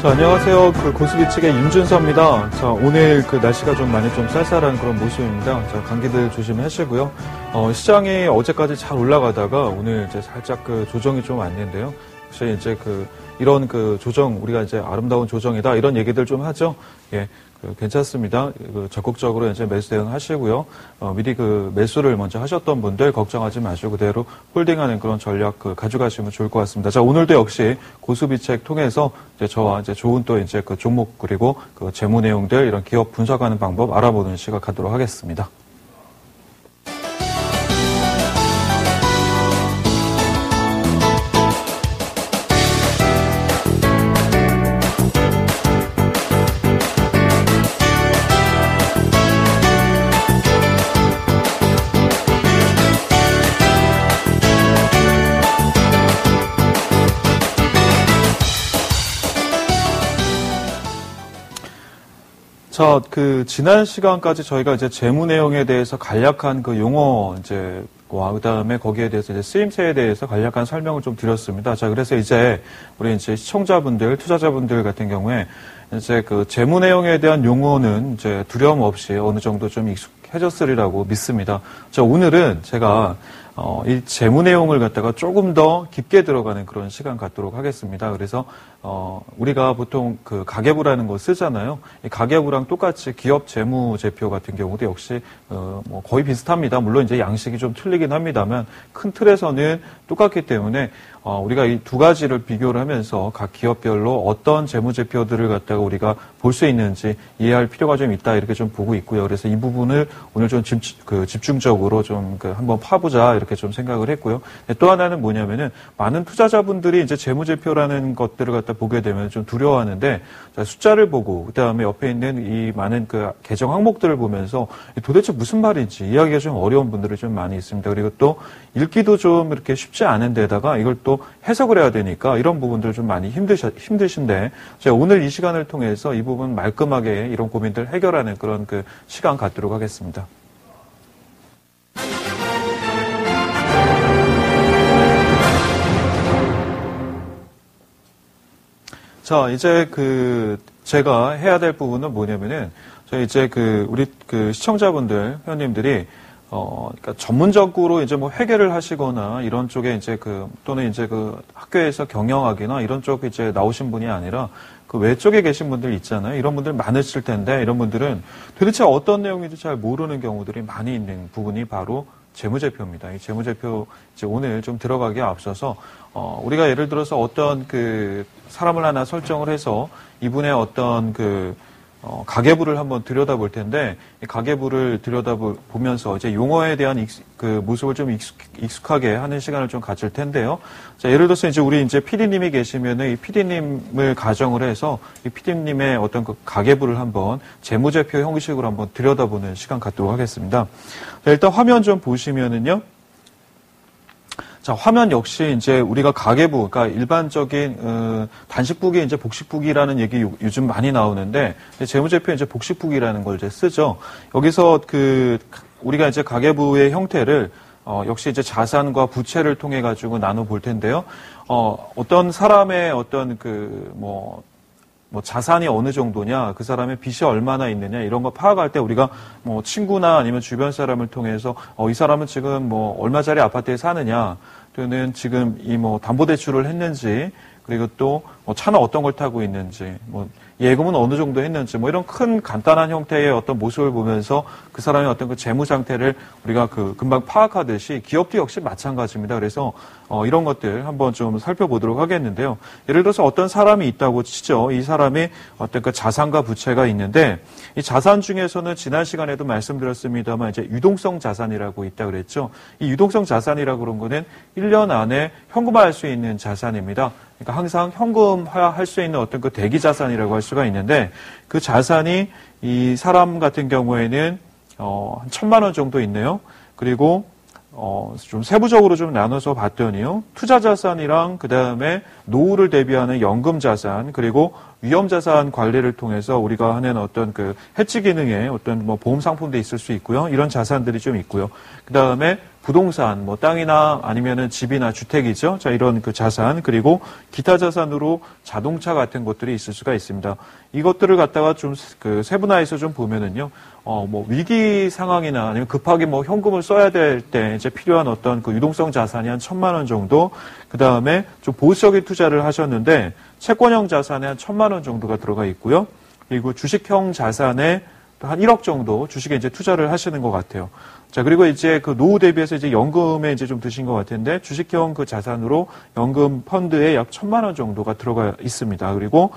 자, 안녕하세요. 고수비 측의 윤준서입니다. 자, 오늘 날씨가 좀 많이 좀 쌀쌀한 그런 모습입니다. 자, 감기들 조심하시고요. 시장이 어제까지 잘 올라가다가 오늘 이제 살짝 조정이 좀 왔는데요. 혹시 이제 이런 조정, 우리가 이제 아름다운 조정이다, 이런 얘기들 좀 하죠. 예. 괜찮습니다. 적극적으로 이제 매수 대응하시고요. 미리 매수를 먼저 하셨던 분들 걱정하지 마시고 그대로 홀딩하는 그런 전략 가져가시면 좋을 것 같습니다. 자, 오늘도 역시 고수비책 통해서 이제 저와 이제 좋은 또 이제 종목 그리고 재무 내용들 이런 기업 분석하는 방법 알아보는 시간 갖도록 하겠습니다. 자, 지난 시간까지 저희가 이제 재무 내용에 대해서 간략한 용어 그다음에 거기에 대해서 이제 쓰임새에 대해서 간략한 설명을 좀 드렸습니다. 자, 그래서 이제 우리 이제 시청자분들, 투자자분들 같은 경우에 이제 재무 내용에 대한 용어는 이제 두려움 없이 어느 정도 좀 익숙해졌으리라고 믿습니다. 자, 오늘은 제가 이 재무 내용을 갖다가 조금 더 깊게 들어가는 그런 시간 갖도록 하겠습니다. 그래서 우리가 보통 가계부라는 거 쓰잖아요. 이 가계부랑 똑같이 기업 재무제표 같은 경우도 역시 뭐 거의 비슷합니다. 물론 이제 양식이 좀 틀리긴 합니다만 큰 틀에서는 똑같기 때문에 우리가 이 두 가지를 비교를 하면서 각 기업별로 어떤 재무제표들을 갖다가 우리가 볼 수 있는지 이해할 필요가 좀 있다, 이렇게 좀 보고 있고요. 그래서 이 부분을 오늘 좀 집중적으로 좀 한번 파보자, 이렇게 좀 생각을 했고요. 또 하나는 뭐냐면은 많은 투자자분들이 이제 재무제표라는 것들을 갖다 보게 되면 좀 두려워하는데, 자, 숫자를 보고 그다음에 옆에 있는 이 많은 계정 항목들을 보면서 도대체 무슨 말인지 이해하기가 좀 어려운 분들이 좀 많이 있습니다. 그리고 또 읽기도 좀 이렇게 쉽지 않은 데다가 이걸 또 해석을 해야 되니까 이런 부분들 좀 많이 힘드신데, 제가 오늘 이 시간을 통해서 이 부분 말끔하게 이런 고민들 해결하는 그런 시간 갖도록 하겠습니다. 자, 이제 제가 해야 될 부분은 뭐냐면은, 저희 이제 우리 시청자분들, 회원님들이 그러니까 전문적으로 이제 뭐 회계를 하시거나 이런 쪽에 이제 또는 이제 학교에서 경영학이나 이런 쪽에 이제 나오신 분이 아니라 외쪽에 계신 분들 있잖아요. 이런 분들 많으실 텐데, 이런 분들은 도대체 어떤 내용인지 잘 모르는 경우들이 많이 있는 부분이 바로 재무제표입니다. 이 재무제표 이제 오늘 좀 들어가기에 앞서서 우리가 예를 들어서 어떤 사람을 하나 설정을 해서 이분의 어떤 가계부를 한번 들여다볼 텐데, 이 가계부를 들여다보면서 이제 용어에 대한 모습을 좀 익숙하게 하는 시간을 좀 가질 텐데요. 자, 예를 들어서 이제 우리 이제 PD님이 계시면은 이 PD님을 가정을 해서 이 PD님의 어떤 가계부를 한번 재무제표 형식으로 한번 들여다보는 시간 갖도록 하겠습니다. 자, 일단 화면 좀 보시면은요. 자, 화면 역시 이제 우리가 가계부, 그러니까 일반적인 단식북이 이제 복식북이라는 얘기 요즘 많이 나오는데, 재무제표 이제 복식북이라는 걸 이제 쓰죠. 여기서 우리가 이제 가계부의 형태를 역시 이제 자산과 부채를 통해 가지고 나눠 볼 텐데요. 어떤 사람의 어떤 뭐 자산이 어느 정도냐, 그 사람의 빚이 얼마나 있느냐, 이런 거 파악할 때 우리가 뭐 친구나 아니면 주변 사람을 통해서 이 사람은 지금 뭐 얼마짜리 아파트에 사느냐, 또는 지금 이 뭐 담보대출을 했는지, 그리고 또 뭐 차는 어떤 걸 타고 있는지, 뭐 예금은 어느 정도 했는지, 뭐 이런 큰 간단한 형태의 어떤 모습을 보면서 그 사람의 어떤 재무 상태를 우리가 금방 파악하듯이 기업도 역시 마찬가지입니다. 그래서 이런 것들 한번 좀 살펴보도록 하겠는데요. 예를 들어서 어떤 사람이 있다고 치죠. 이 사람이 어떤 자산과 부채가 있는데, 이 자산 중에서는 지난 시간에도 말씀드렸습니다만 이제 유동성 자산이라고 있다 그랬죠. 이 유동성 자산이라고 그런 거는 1년 안에 현금화할 수 있는 자산입니다. 그러니까 항상 현금화할 수 있는 어떤 대기 자산이라고 할 수가 있는데, 그 자산이 이 사람 같은 경우에는 한 1,000만 원 정도 있네요. 그리고 좀 세부적으로 좀 나눠서 봤더니요, 투자 자산이랑 그 다음에 노후를 대비하는 연금 자산, 그리고 위험 자산 관리를 통해서 우리가 하는 어떤 해지 기능의 어떤 뭐 보험 상품도 있을 수 있고요. 이런 자산들이 좀 있고요. 그 다음에 부동산, 뭐 땅이나 아니면은 집이나 주택이죠. 자, 이런 그 자산, 그리고 기타 자산으로 자동차 같은 것들이 있을 수가 있습니다. 이것들을 갖다가 좀 그 세분화해서 좀 보면은요, 뭐 위기 상황이나 아니면 급하게 뭐 현금을 써야 될 때 이제 필요한 어떤 그 유동성 자산이 한 1,000만 원 정도, 그 다음에 좀 보수적인 투자를 하셨는데 채권형 자산에 한 1,000만 원 정도가 들어가 있고요. 그리고 주식형 자산에 한 1억 정도 주식에 이제 투자를 하시는 것 같아요. 자, 그리고 이제 그 노후 대비해서 이제 연금에 이제 좀 드신 것 같은데 주식형 그 자산으로 연금 펀드에 약 1,000만 원 정도가 들어가 있습니다. 그리고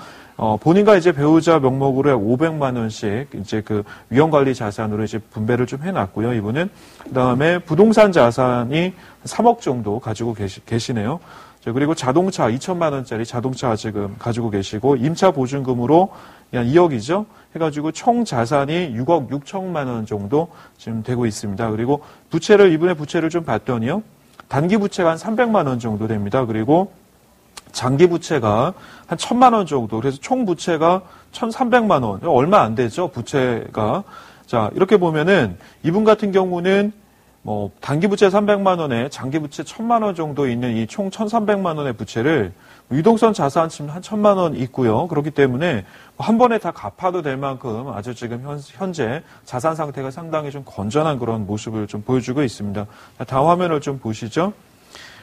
본인과 이제 배우자 명목으로 약 500만 원씩 이제 그 위험관리 자산으로 이제 분배를 좀 해놨고요. 이분은 그다음에 부동산 자산이 3억 정도 가지고 계시네요. 자, 그리고 자동차 2천만 원짜리 자동차 지금 가지고 계시고 임차 보증금으로 한 2억이죠. 해가지고 총 자산이 6억 6천만 원 정도 지금 되고 있습니다. 그리고 이분의 부채를 좀 봤더니요. 단기 부채가 한 300만 원 정도 됩니다. 그리고 장기 부채가 한 1,000만 원 정도. 그래서 총 부채가 1,300만 원. 얼마 안 되죠, 부채가. 자, 이렇게 보면은 이분 같은 경우는 뭐 단기 부채 300만 원에 장기 부채 1,000만 원 정도 있는 이 총 1,300만 원의 부채를 유동성 자산 지금 한 1,000만 원 있고요. 그렇기 때문에 한 번에 다 갚아도 될 만큼 아주 지금 현재 자산 상태가 상당히 좀 건전한 그런 모습을 좀 보여주고 있습니다. 자, 다음 화면을 좀 보시죠.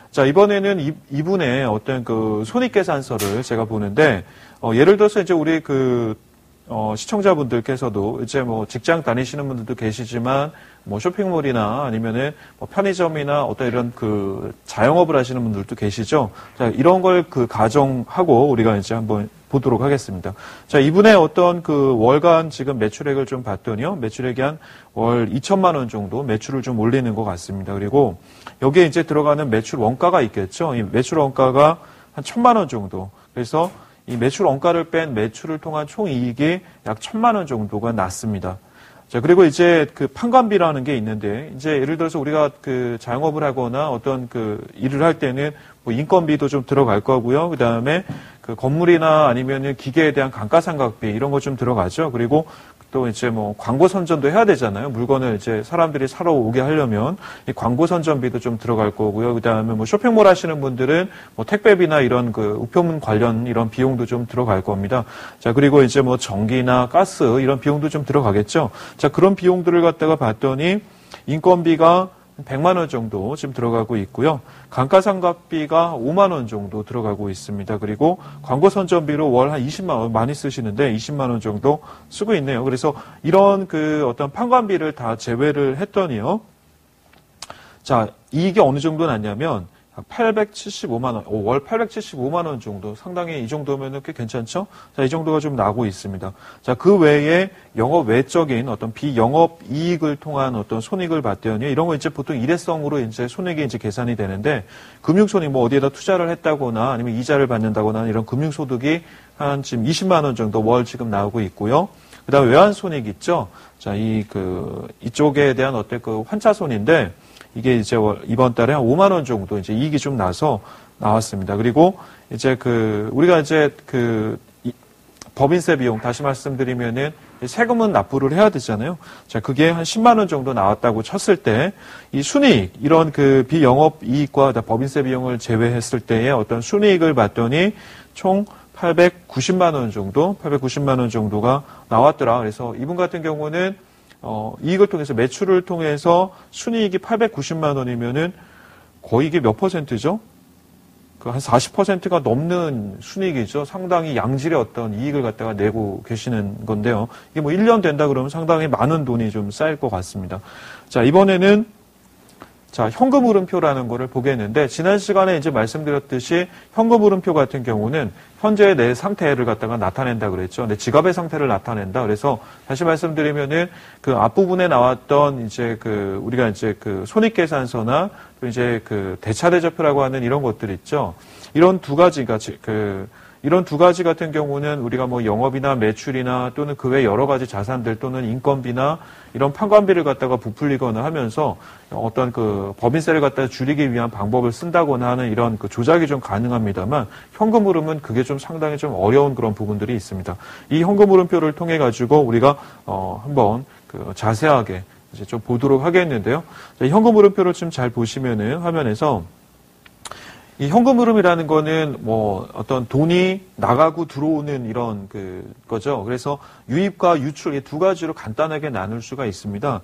자, 이번에는 이분의 어떤 그 손익계산서를 제가 보는데, 예를 들어서 이제 우리 시청자분들께서도 이제 뭐 직장 다니시는 분들도 계시지만 뭐 쇼핑몰이나 아니면은 뭐 편의점이나 어떤 이런 그 자영업을 하시는 분들도 계시죠. 자, 이런 걸 그 가정하고 우리가 이제 한번 보도록 하겠습니다. 자, 이분의 어떤 그 월간 지금 매출액을 좀 봤더니요. 매출액이 한 월 2천만 원 정도 매출을 좀 올리는 것 같습니다. 그리고 여기에 이제 들어가는 매출 원가가 있겠죠. 이 매출 원가가 한 1,000만 원 정도. 그래서 이 매출 원가를 뺀 매출을 통한 총 이익이 약 1,000만 원 정도가 났습니다. 자, 그리고 이제 그 판관비라는 게 있는데, 이제 예를 들어서 우리가 그 자영업을 하거나 어떤 그 일을 할 때는 뭐 인건비도 좀 들어갈 거고요. 그 다음에 그 건물이나 아니면은 기계에 대한 감가상각비 이런 거 좀 들어가죠. 그리고 또 이제 뭐 광고 선전도 해야 되잖아요. 물건을 이제 사람들이 사러 오게 하려면 이 광고 선전비도 좀 들어갈 거고요. 그다음에 뭐 쇼핑몰 하시는 분들은 뭐 택배비나 이런 그 우편물 관련 이런 비용도 좀 들어갈 겁니다. 자, 그리고 이제 뭐 전기나 가스 이런 비용도 좀 들어가겠죠. 자, 그런 비용들을 갖다가 봤더니 인건비가 100만 원 정도 지금 들어가고 있고요. 감가상각비가 5만 원 정도 들어가고 있습니다. 그리고 광고 선전비로 월 한 20만 원 많이 쓰시는데 20만 원 정도 쓰고 있네요. 그래서 이런 그 어떤 판관비를 다 제외를 했더니요. 자, 이익이 어느 정도 났냐면 875만 원, 월 875만 원 정도, 상당히 이 정도면 꽤 괜찮죠? 자, 이 정도가 좀 나고 있습니다. 자, 그 외에 영업 외적인 어떤 비영업 이익을 통한 어떤 손익을 봤더니 이런 거 이제 보통 일회성으로 이제 손익이 이제 계산이 되는데 금융손익 뭐 어디에다 투자를 했다거나 아니면 이자를 받는다거나 이런 금융소득이 한 지금 20만 원 정도 월 지금 나오고 있고요. 그 다음에 외환손익 있죠? 자, 이쪽에 대한 어떤 그 환차손인데 이게 이제 이번 달에 한 5만 원 정도 이제 이익이 좀 나서 나왔습니다. 그리고 이제 우리가 이제 법인세 비용 다시 말씀드리면은 세금은 납부를 해야 되잖아요. 자, 그게 한 10만 원 정도 나왔다고 쳤을 때 이 순이익 이런 그 비영업 이익과 법인세 비용을 제외했을 때의 어떤 순이익을 봤더니 총 890만 원 정도가 나왔더라. 그래서 이분 같은 경우는 이익을 통해서 매출을 통해서 순이익이 890만 원이면은 거의 이게 몇 퍼센트죠? 한 40%가 넘는 순이익이죠. 상당히 양질의 어떤 이익을 갖다가 내고 계시는 건데요. 이게 뭐 1년 된다 그러면 상당히 많은 돈이 좀 쌓일 것 같습니다. 자, 이번에는 현금 흐름표라는 거를 보겠는데, 지난 시간에 이제 말씀드렸듯이 현금 흐름표 같은 경우는 현재의 내 상태를 갖다가 나타낸다 그랬죠. 내 지갑의 상태를 나타낸다. 그래서 다시 말씀드리면은 그 앞부분에 나왔던 이제 우리가 이제 손익계산서나 또 이제 대차대조표라고 하는 이런 것들 있죠. 이런 두 가지 같은 경우는 우리가 뭐 영업이나 매출이나 또는 그 외 여러 가지 자산들 또는 인건비나 이런 판관비를 갖다가 부풀리거나 하면서 어떤 법인세를 갖다가 줄이기 위한 방법을 쓴다거나 하는 이런 조작이 좀 가능합니다만 현금 흐름은 그게 좀 상당히 좀 어려운 그런 부분들이 있습니다. 이 현금 흐름표를 통해 가지고 우리가 한번 자세하게 이제 좀 보도록 하겠는데요. 자, 현금 흐름표를 좀 잘 보시면은 화면에서 이 현금 흐름이라는 거는 뭐 어떤 돈이 나가고 들어오는 이런 거죠. 그래서 유입과 유출 이 두 가지로 간단하게 나눌 수가 있습니다.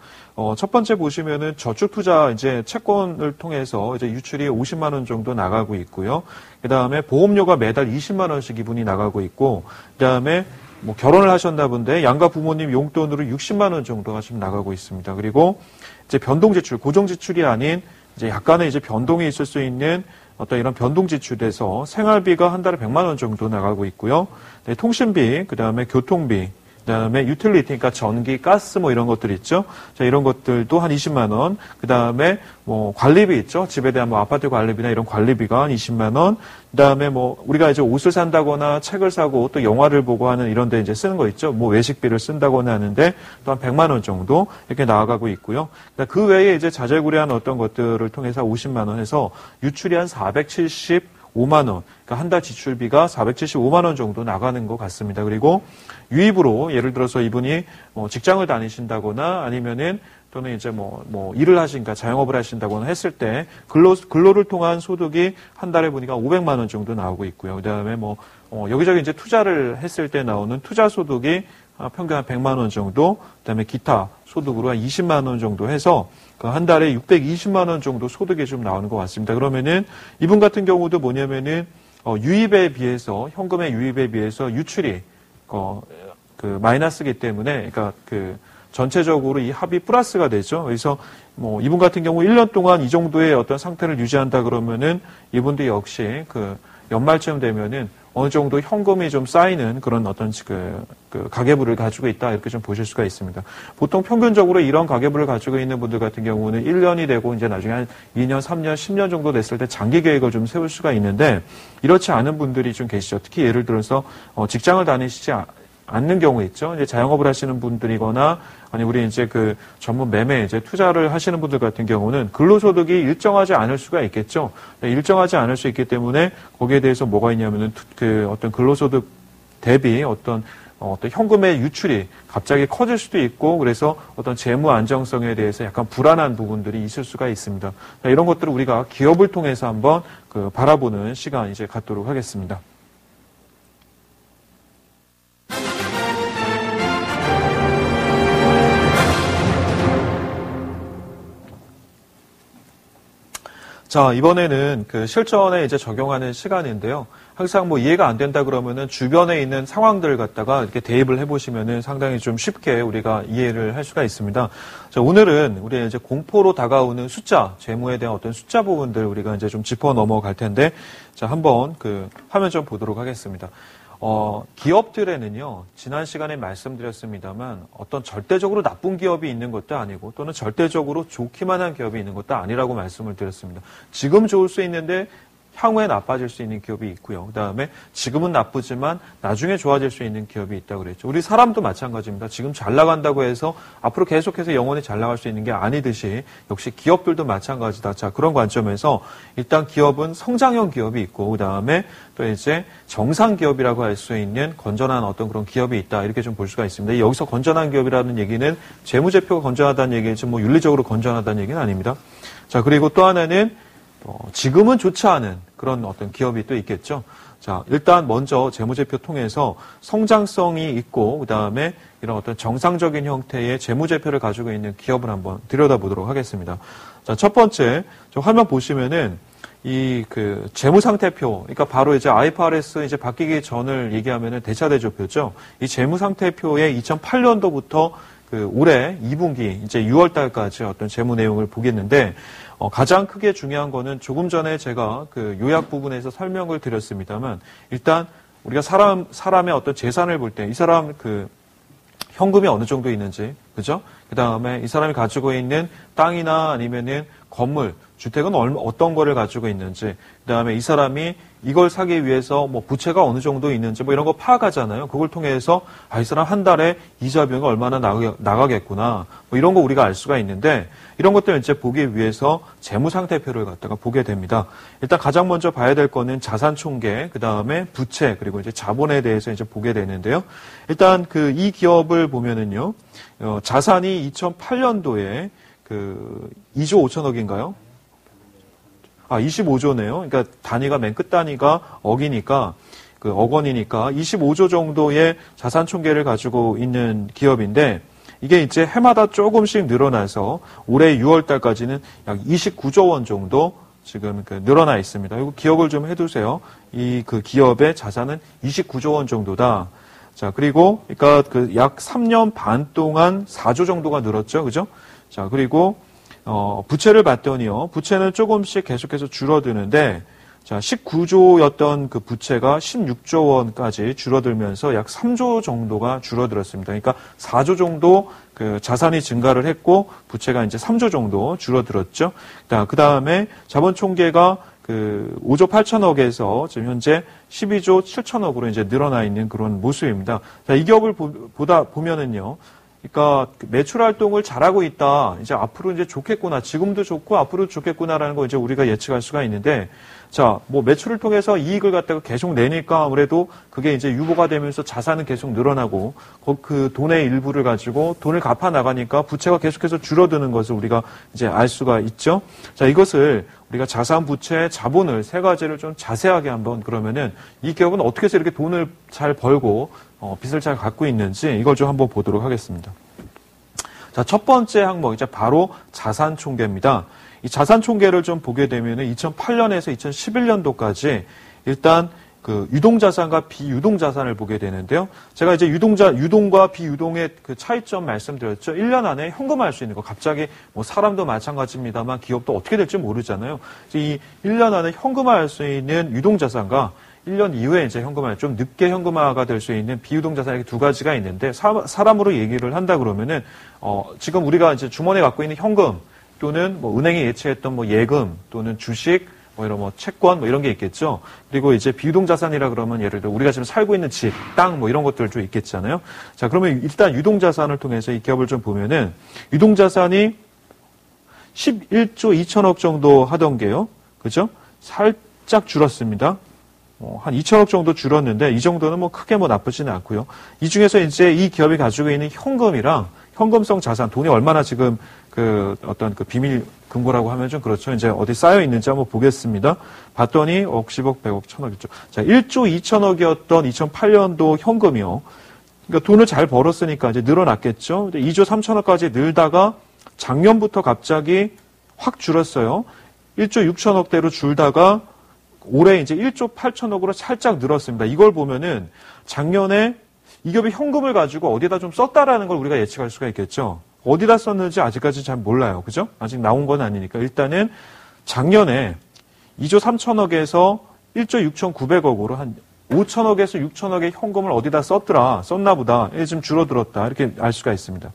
첫 번째 보시면은 저축 투자 이제 채권을 통해서 이제 유출이 50만 원 정도 나가고 있고요. 그다음에 보험료가 매달 20만 원씩 이분이 나가고 있고, 그다음에 뭐 결혼을 하셨나 본데 양가 부모님 용돈으로 60만 원 정도가 지금 나가고 있습니다. 그리고 이제 변동 지출, 고정 지출이 아닌 이제 약간의 이제 변동이 있을 수 있는 어떤 이런 변동 지출에서 생활비가 한 달에 100만 원 정도 나가고 있고요. 네, 통신비, 그다음에 교통비, 그다음에 유틸리티, 그러니까 전기, 가스 뭐 이런 것들 있죠. 자, 이런 것들도 한 20만 원. 그다음에 뭐 관리비 있죠. 집에 대한 뭐 아파트 관리비나 이런 관리비가 한 20만 원. 그다음에 뭐 우리가 이제 옷을 산다거나 책을 사고 또 영화를 보고 하는 이런 데 이제 쓰는 거 있죠. 뭐 외식비를 쓴다거나 하는데 또 한 100만 원 정도 이렇게 나아가고 있고요. 그 외에 이제 자잘구레한 어떤 것들을 통해서 50만 원 해서 유출이 한 475만 원. 그러니까 한 달 지출비가 475만 원 정도 나가는 것 같습니다. 그리고 유입으로 예를 들어서 이분이 뭐 직장을 다니신다거나 아니면은 또는 이제 뭐 일을 하신가 자영업을 하신다거나 했을 때 근로를 통한 소득이 한 달에 보니까 500만 원 정도 나오고 있고요. 그다음에 뭐 여기저기 이제 투자를 했을 때 나오는 투자 소득이 평균 한 100만 원 정도, 그다음에 기타 소득으로 한 20만 원 정도 해서 한 달에 620만 원 정도 소득이 좀 나오는 것 같습니다. 그러면은 이분 같은 경우도 뭐냐면은 유입에 비해서 현금의 유입에 비해서 유출이 마이너스이기 때문에 그러니까 전체적으로 이 합이 플러스가 되죠. 그래서 뭐 이분 같은 경우 1년 동안 이 정도의 어떤 상태를 유지한다 그러면은 이분도 역시 연말쯤 되면은 어느 정도 현금이 좀 쌓이는 그런 어떤 가계부를 가지고 있다 이렇게 좀 보실 수가 있습니다. 보통 평균적으로 이런 가계부를 가지고 있는 분들 같은 경우는 1년이 되고 이제 나중에 한 2년, 3년, 10년 정도 됐을 때 장기 계획을 좀 세울 수가 있는데 이렇지 않은 분들이 좀 계시죠. 특히 예를 들어서 직장을 다니시지 않는 경우 있죠. 이제 자영업을 하시는 분들이거나 아니 우리 이제 전문 매매 이제 투자를 하시는 분들 같은 경우는 근로소득이 일정하지 않을 수가 있겠죠. 일정하지 않을 수 있기 때문에 거기에 대해서 뭐가 있냐면은 어떤 근로소득 대비 어떤 현금의 유출이 갑자기 커질 수도 있고 그래서 어떤 재무 안정성에 대해서 약간 불안한 부분들이 있을 수가 있습니다. 이런 것들을 우리가 기업을 통해서 한번 바라보는 시간 이제 갖도록 하겠습니다. 자, 이번에는 실전에 이제 적용하는 시간인데요. 항상 뭐 이해가 안 된다 그러면은 주변에 있는 상황들을 갖다가 이렇게 대입을 해보시면은 상당히 좀 쉽게 우리가 이해를 할 수가 있습니다. 자, 오늘은 우리 이제 공포로 다가오는 숫자, 재무에 대한 어떤 숫자 부분들 우리가 이제 좀 짚어 넘어갈 텐데, 자, 한번 화면 좀 보도록 하겠습니다. 기업들에는요, 지난 시간에 말씀드렸습니다만 어떤 절대적으로 나쁜 기업이 있는 것도 아니고 또는 절대적으로 좋기만 한 기업이 있는 것도 아니라고 말씀을 드렸습니다. 지금 좋을 수 있는데 향후에 나빠질 수 있는 기업이 있고요. 그다음에 지금은 나쁘지만 나중에 좋아질 수 있는 기업이 있다고 그랬죠. 우리 사람도 마찬가지입니다. 지금 잘 나간다고 해서 앞으로 계속해서 영원히 잘 나갈 수 있는 게 아니듯이 역시 기업들도 마찬가지다. 자, 그런 관점에서 일단 기업은 성장형 기업이 있고 그다음에 또 이제 정상 기업이라고 할 수 있는 건전한 어떤 그런 기업이 있다. 이렇게 좀 볼 수가 있습니다. 여기서 건전한 기업이라는 얘기는 재무제표가 건전하다는 얘기지 뭐 윤리적으로 건전하다는 얘기는 아닙니다. 자, 그리고 또 하나는 지금은 좋지 않은 그런 어떤 기업이 또 있겠죠. 자, 일단 먼저 재무제표 통해서 성장성이 있고 그다음에 이런 어떤 정상적인 형태의 재무제표를 가지고 있는 기업을 한번 들여다보도록 하겠습니다. 자, 첫 번째, 저 화면 보시면은 이 재무상태표, 그러니까 바로 이제 IFRS 이제 바뀌기 전을 얘기하면은 대차대조표죠. 이 재무상태표의 2008년도부터 올해 2분기 이제 6월 달까지 어떤 재무 내용을 보겠는데 가장 크게 중요한 거는 조금 전에 제가 요약 부분에서 설명을 드렸습니다만 일단 우리가 사람의 어떤 재산을 볼 때 이 사람 현금이 어느 정도 있는지, 그죠? 그 다음에 이 사람이 가지고 있는 땅이나 아니면은 건물, 주택은 어떤 거를 가지고 있는지, 그다음에 이 사람이 이걸 사기 위해서 뭐 부채가 어느 정도 있는지 뭐 이런 거 파악하잖아요. 그걸 통해서 이 사람 한 달에 이자 비용이 얼마나 나가겠구나. 뭐 이런 거 우리가 알 수가 있는데 이런 것들을 이제 보기 위해서 재무상태표를 갖다가 보게 됩니다. 일단 가장 먼저 봐야 될 거는 자산 총계, 그다음에 부채, 그리고 이제 자본에 대해서 이제 보게 되는데요. 일단 이 기업을 보면은요. 자산이 2008년도에 2조 5천억인가요? 25조네요. 그러니까 단위가 맨 끝 단위가 억이니까 억 원이니까 25조 정도의 자산 총계를 가지고 있는 기업인데 이게 이제 해마다 조금씩 늘어나서 올해 6월 달까지는 약 29조 원 정도 지금 늘어나 있습니다. 이거 기억을 좀 해두세요. 이 기업의 자산은 29조 원 정도다. 자, 그리고 그러니까 약 3년 반 동안 4조 정도가 늘었죠. 그죠? 자, 그리고 부채를 봤더니요. 부채는 조금씩 계속해서 줄어드는데, 자, 19조였던 그 부채가 16조 원까지 줄어들면서 약 3조 정도가 줄어들었습니다. 그러니까 4조 정도 자산이 증가를 했고, 부채가 이제 3조 정도 줄어들었죠. 그 다음에 자본 총계가 5조 8천억에서 지금 현재 12조 7천억으로 이제 늘어나 있는 그런 모습입니다. 자, 이 기업을 보면은요. 그러니까 매출 활동을 잘하고 있다. 이제 앞으로 이제 좋겠구나. 지금도 좋고 앞으로 좋겠구나라는 거 이제 우리가 예측할 수가 있는데, 자, 뭐 매출을 통해서 이익을 갖다가 계속 내니까 아무래도 그게 이제 유보가 되면서 자산은 계속 늘어나고 그 돈의 일부를 가지고 돈을 갚아 나가니까 부채가 계속해서 줄어드는 것을 우리가 이제 알 수가 있죠. 자, 이것을 우리가 자산, 부채, 자본을 세 가지를 좀 자세하게 한번 그러면은 이 기업은 어떻게 해서 이렇게 돈을 잘 벌고 빚을 잘 갖고 있는지 이걸 좀 한번 보도록 하겠습니다. 자, 첫 번째 항목 이제 바로 자산 총계입니다. 이 자산 총계를 좀 보게 되면은 2008년에서 2011년도까지 일단 유동자산과 비유동자산을 보게 되는데요. 제가 이제 유동과 비유동의 차이점 말씀드렸죠. 1년 안에 현금화할 수 있는 거. 갑자기 뭐 사람도 마찬가지입니다만 기업도 어떻게 될지 모르잖아요. 이 1년 안에 현금화할 수 있는 유동자산과 1년 이후에 이제 좀 늦게 현금화가 될 수 있는 비유동자산 이렇게 두 가지가 있는데 사람으로 얘기를 한다 그러면은 지금 우리가 이제 주머니에 갖고 있는 현금 또는 뭐 은행이 예치했던 뭐 예금 또는 주식 뭐 이런 뭐 채권 뭐 이런 게 있겠죠. 그리고 이제 비유동자산이라 그러면 예를 들어 우리가 지금 살고 있는 집, 땅 뭐 이런 것들 좀 있겠잖아요. 자, 그러면 일단 유동자산을 통해서 이 기업을 좀 보면은 유동자산이 11조 2천억 정도 하던 게요. 그죠? 살짝 줄었습니다. 한 2천억 정도 줄었는데 이 정도는 뭐 크게 뭐 나쁘지는 않고요. 이 중에서 이제 이 기업이 가지고 있는 현금이랑 현금성 자산, 돈이 얼마나 지금 어떤 비밀 금고라고 하면 좀 그렇죠. 이제 어디 쌓여 있는지 한번 보겠습니다. 봤더니 억, 10억, 100억, 1000억 있죠. 자, 1조 2천억이었던 2008년도 현금이요. 그러니까 돈을 잘 벌었으니까 이제 늘어났겠죠. 2조 3천억까지 늘다가 작년부터 갑자기 확 줄었어요. 1조 6천억대로 줄다가 올해 이제 1조 8천억으로 살짝 늘었습니다. 이걸 보면은 작년에 이 기업이 현금을 가지고 어디다 좀 썼다라는 걸 우리가 예측할 수가 있겠죠. 어디다 썼는지 아직까지 잘 몰라요. 그죠? 아직 나온 건 아니니까. 일단은 작년에 2조 3천억에서 1조 6,900억으로 한 5천억에서 6천억의 현금을 어디다 썼나 보다. 이게 좀 줄어들었다. 이렇게 알 수가 있습니다.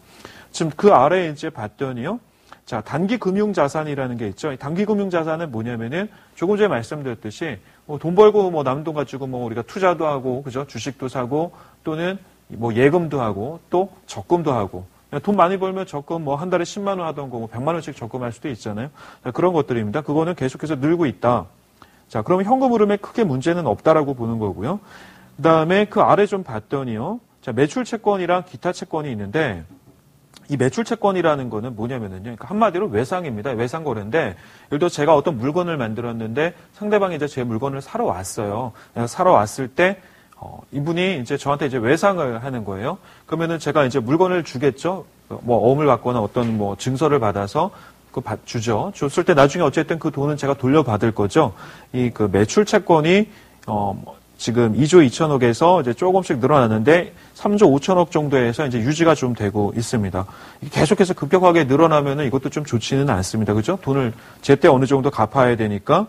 지금 그 아래에 이제 봤더니요. 자, 단기 금융 자산이라는 게 있죠. 단기 금융 자산은 뭐냐면은 조금 전에 말씀드렸듯이 돈 벌고 뭐 남은 돈 가지고 뭐 우리가 투자도 하고, 그죠? 주식도 사고 또는 뭐 예금도 하고 또 적금도 하고. 돈 많이 벌면 적금 뭐 한 달에 10만 원 하던 거 뭐 100만 원씩 적금할 수도 있잖아요. 자, 그런 것들입니다. 그거는 계속해서 늘고 있다. 자, 그러면 현금 흐름에 크게 문제는 없다라고 보는 거고요. 그다음에 그 아래 좀 봤더니요. 자, 매출 채권이랑 기타 채권이 있는데 이 매출 채권이라는 거는 뭐냐면은요. 그러니까 한마디로 외상입니다. 외상 거래인데 예를 들어 제가 어떤 물건을 만들었는데 상대방이 이제 제 물건을 사러 왔어요. 사러 왔을 때 이분이 이제 저한테 이제 외상을 하는 거예요. 그러면은 제가 이제 물건을 주겠죠. 뭐 어음을 받거나 어떤 뭐 증서를 받아서 주죠. 줬을 때 나중에 어쨌든 그 돈은 제가 돌려받을 거죠. 이 매출 채권이 지금 2조 2천억에서 이제 조금씩 늘어났는데 3조 5천억 정도에서 이제 유지가 좀 되고 있습니다. 계속해서 급격하게 늘어나면은 이것도 좀 좋지는 않습니다. 그죠? 돈을 제때 어느 정도 갚아야 되니까.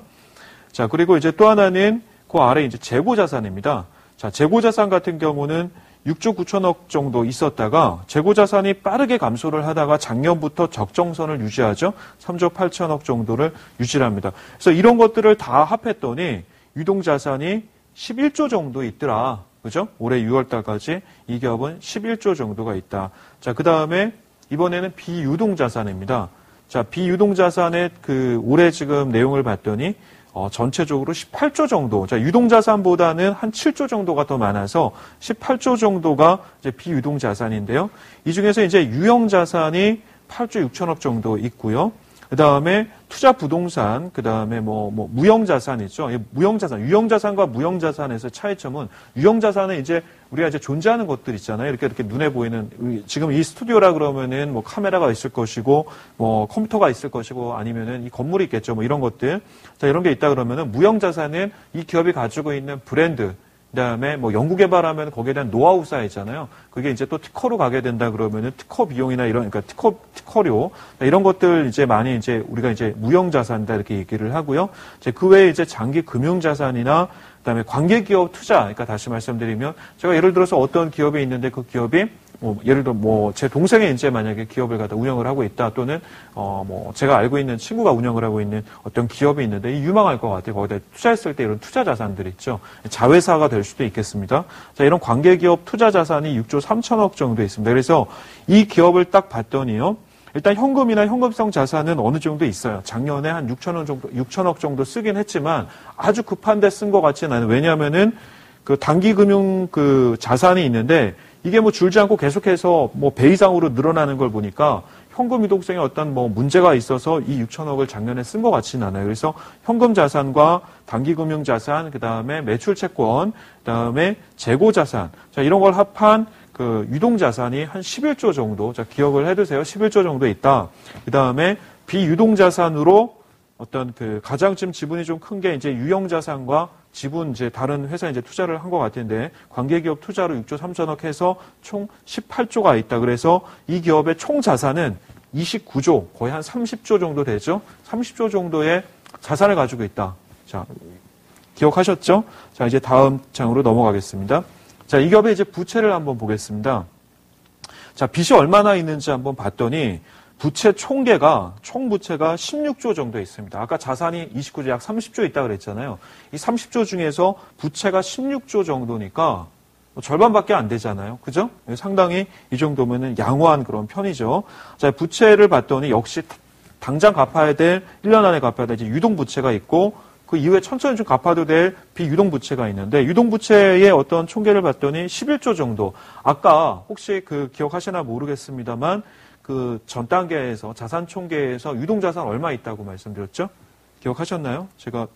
자, 그리고 이제 또 하나는 그 아래 이제 재고 자산입니다. 자, 재고 자산 같은 경우는 6조 9천억 정도 있었다가 재고자산이 빠르게 감소를 하다가 작년부터 적정선을 유지하죠. 3조 8천억 정도를 유지합니다. 그래서 이런 것들을 다 합했더니 유동자산이 11조 정도 있더라. 그죠? 올해 6월 달까지 이 기업은 11조 정도가 있다. 자, 그 다음에 이번에는 비유동자산입니다. 자, 비유동자산의 올해 지금 내용을 봤더니 전체적으로 18조 정도. 자, 유동자산보다는 한 7조 정도가 더 많아서 18조 정도가 이제 비유동자산인데요. 이 중에서 이제 유형자산이 8조 6천억 정도 있고요. 그 다음에 투자 부동산, 그 다음에 무형자산 있죠. 무형자산, 유형자산과 무형자산에서 차이점은 유형자산은 이제 우리가 이제 존재하는 것들 있잖아요. 이렇게 눈에 보이는, 지금 이 스튜디오라 그러면은 카메라가 있을 것이고, 컴퓨터가 있을 것이고, 아니면은 이 건물이 있겠죠. 이런 것들. 자, 이런 게 있다 그러면은 무형자산은 이 기업이 가지고 있는 브랜드, 그다음에 연구개발하면 거기에 대한 노하우 쌓이잖아요. 그게 이제 또 특허로 가게 된다 그러면은 특허 비용이나 이런, 그러니까 특허료 이런 것들 이제 많이 이제 우리가 이제 무형자산이다 이렇게 얘기를 하고요. 이제 그 외에 이제 장기 금융자산이나 그다음에 관계기업 투자, 그러니까 다시 말씀드리면 제가 예를 들어서 어떤 기업이 있는데 그 기업이 예를 들어 제 동생이 이제 만약에 기업을 갖다 운영을 하고 있다 또는 제가 알고 있는 친구가 운영을 하고 있는 어떤 기업이 있는데 유망할 것 같아요. 거기다 투자했을 때 이런 투자 자산들 있죠. 자회사가 될 수도 있겠습니다. 자, 이런 관계기업 투자 자산이 6조 3천억 정도 있습니다. 그래서 이 기업을 딱 봤더니요. 일단 현금이나 현금성 자산은 어느 정도 있어요. 작년에 한 6천억 정도 쓰긴 했지만 아주 급한 데 쓴 것 같지는 않아요. 왜냐하면은 단기 금융 자산이 있는데 이게 줄지 않고 계속해서 배 이상으로 늘어나는 걸 보니까 현금 유동성에 어떤 문제가 있어서 이 6천억을 작년에 쓴 것 같지는 않아요. 그래서 현금 자산과 단기 금융 자산, 그 다음에 매출 채권, 그 다음에 재고 자산, 자, 이런 걸 합한 유동 자산이 한 11조 정도, 자, 기억을 해두세요. 11조 정도 있다. 그 다음에 비유동 자산으로 어떤 가장 지분이 좀 큰 게 이제 유형 자산과 지분 이제 다른 회사에 이제 투자를 한 것 같은데 관계기업 투자로 6조 3천억 해서 총 18조가 있다. 그래서 이 기업의 총 자산은 29조, 거의 한 30조 정도 되죠. 30조 정도의 자산을 가지고 있다. 자, 기억하셨죠? 자, 이제 다음 장으로 넘어가겠습니다. 자, 이 기업의 이제 부채를 한번 보겠습니다. 자, 빚이 얼마나 있는지 한번 봤더니 부채 총 부채가 16조 정도 있습니다. 아까 자산이 29조, 약 30조 있다고 그랬잖아요. 이 30조 중에서 부채가 16조 정도니까 절반밖에 안 되잖아요. 그죠? 상당히 이 정도면은 양호한 그런 편이죠. 자, 부채를 봤더니 역시 당장 갚아야 될, 1년 안에 갚아야 될 유동 부채가 있고 그 이후에 천천히 좀 갚아도 될 비유동 부채가 있는데 유동 부채의 어떤 총계를 봤더니 11조 정도. 아까 혹시 기억하시나 모르겠습니다만 전 단계에서 자산 총계에서 유동자산 얼마 있다고 말씀드렸죠? 기억하셨나요? 제가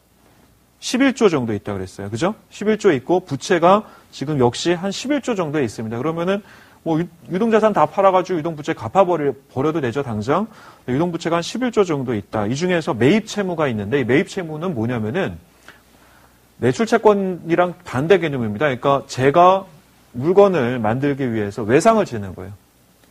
11조 정도 있다 그랬어요. 그죠? 11조 있고 부채가 지금 역시 한 11조 정도에 있습니다. 그러면은 유동자산 다 팔아가지고 유동부채 갚아버려도 되죠, 당장. 유동부채가 한 11조 정도 있다. 이 중에서 매입 채무가 있는데 이 매입 채무는 뭐냐면은 매출 채권이랑 반대 개념입니다. 그러니까 제가 물건을 만들기 위해서 외상을 지는 거예요.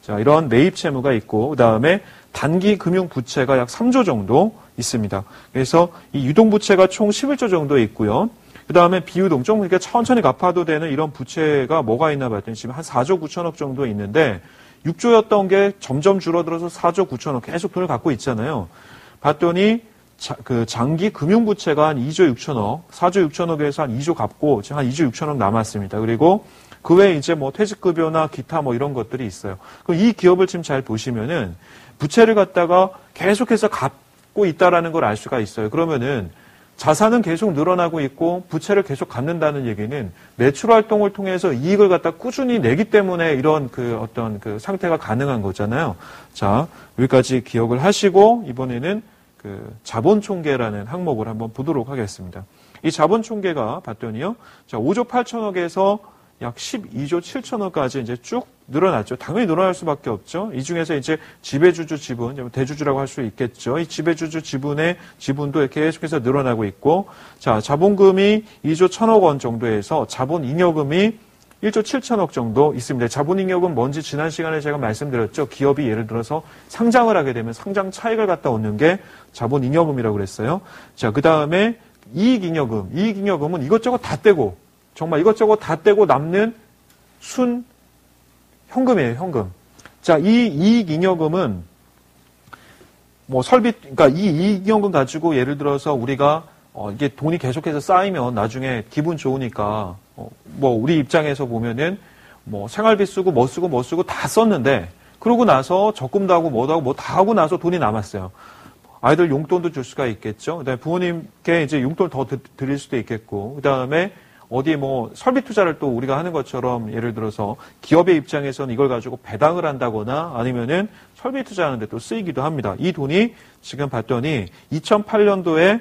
자, 이런 매입 채무가 있고 그다음에 단기 금융 부채가 약 3조 정도 있습니다. 그래서 이 유동 부채가 총 11조 정도 있고요. 그다음에 비유동 좀 이렇게 천천히 갚아도 되는 이런 부채가 뭐가 있나 봤더니 지금 한 4조 9천억 정도 있는데 6조였던 게 점점 줄어들어서 4조 9천억 계속 돈을 갖고 있잖아요. 봤더니 장기 금융 부채가 한 2조 6천억, 4조 6천억에서 한 2조 갚고 지금 한 2조 6천억 남았습니다. 그리고 그 외에 이제 퇴직급여나 기타 이런 것들이 있어요. 그럼 이 기업을 지금 잘 보시면은 부채를 갖다가 계속해서 갚고 있다라는 걸 알 수가 있어요. 그러면은 자산은 계속 늘어나고 있고 부채를 계속 갚는다는 얘기는 매출 활동을 통해서 이익을 갖다 꾸준히 내기 때문에 이런 어떤 상태가 가능한 거잖아요. 자, 여기까지 기억을 하시고 이번에는 자본 총계라는 항목을 한번 보도록 하겠습니다. 이 자본 총계가 봤더니요. 자, 5조 8천억에서 약 12조 7천억까지 이제 쭉 늘어났죠. 당연히 늘어날 수밖에 없죠. 이 중에서 이제 지배주주 지분, 대주주라고 할 수 있겠죠. 이 지배주주 지분의 지분도 이렇게 계속해서 늘어나고 있고, 자, 자본금이 2조 1천억 원 정도에서 자본잉여금이 1조 7천억 정도 있습니다. 자본잉여금 뭔지 지난 시간에 제가 말씀드렸죠. 기업이 예를 들어서 상장을 하게 되면 상장 차익을 갖다 얻는 게 자본잉여금이라고 그랬어요. 자, 그 다음에 이익잉여금. 이익잉여금은 이것저것 다 떼고, 정말 이것저것 다 떼고 남는 순 현금이에요, 현금. 자, 이 이익잉여금은 뭐 그러니까 이 이익잉여금 가지고 예를 들어서 우리가 이게 돈이 계속해서 쌓이면 나중에 기분 좋으니까 뭐 우리 입장에서 보면은 뭐 생활비 쓰고 뭐 쓰고 다 썼는데 그러고 나서 적금도 하고 뭐도 하고 뭐 다 하고 나서 돈이 남았어요. 아이들 용돈도 줄 수가 있겠죠. 그다음에 부모님께 이제 용돈을 더 드릴 수도 있겠고, 그다음에 어디 뭐 설비 투자를 또 우리가 하는 것처럼 예를 들어서 기업의 입장에서는 이걸 가지고 배당을 한다거나 아니면은 설비 투자하는데 또 쓰이기도 합니다. 이 돈이 지금 봤더니 2008년도에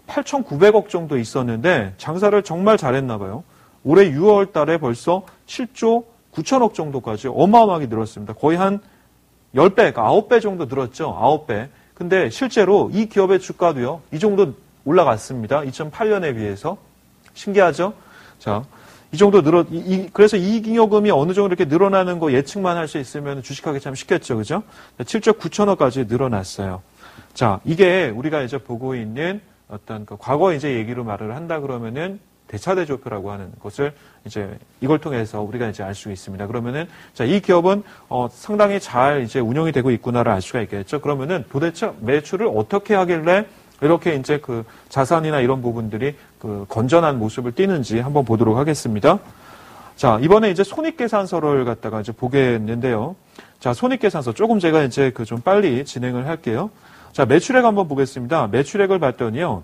8,900억 정도 있었는데 장사를 정말 잘했나 봐요. 올해 6월 달에 벌써 7조 9천억 정도까지 어마어마하게 늘었습니다. 거의 한 10배, 9배 정도 늘었죠. 9배. 근데 실제로 이 기업의 주가도요, 이 정도 올라갔습니다. 2008년에 비해서. 신기하죠? 자, 이 정도 그래서 이익잉여금이 어느 정도 이렇게 늘어나는 거 예측만 할 수 있으면 주식하기 참 쉽겠죠. 그죠? 7조 9천억까지 늘어났어요. 자, 이게 우리가 이제 보고 있는 어떤 그 과거 이제 얘기로 말을 한다 그러면은 대차대조표라고 하는 것을 이제 이걸 통해서 우리가 이제 알 수 있습니다. 그러면은 자, 이 기업은 상당히 잘 이제 운영이 되고 있구나를 알 수가 있겠죠. 그러면은 도대체 매출을 어떻게 하길래 이렇게 이제 그 자산이나 이런 부분들이 그 건전한 모습을 띠는지 한번 보도록 하겠습니다. 자, 이번에 이제 손익계산서를 갖다가 이제 보겠는데요. 자, 손익계산서 조금 제가 이제 그 좀 빨리 진행을 할게요. 자, 매출액 한번 보겠습니다. 매출액을 봤더니요.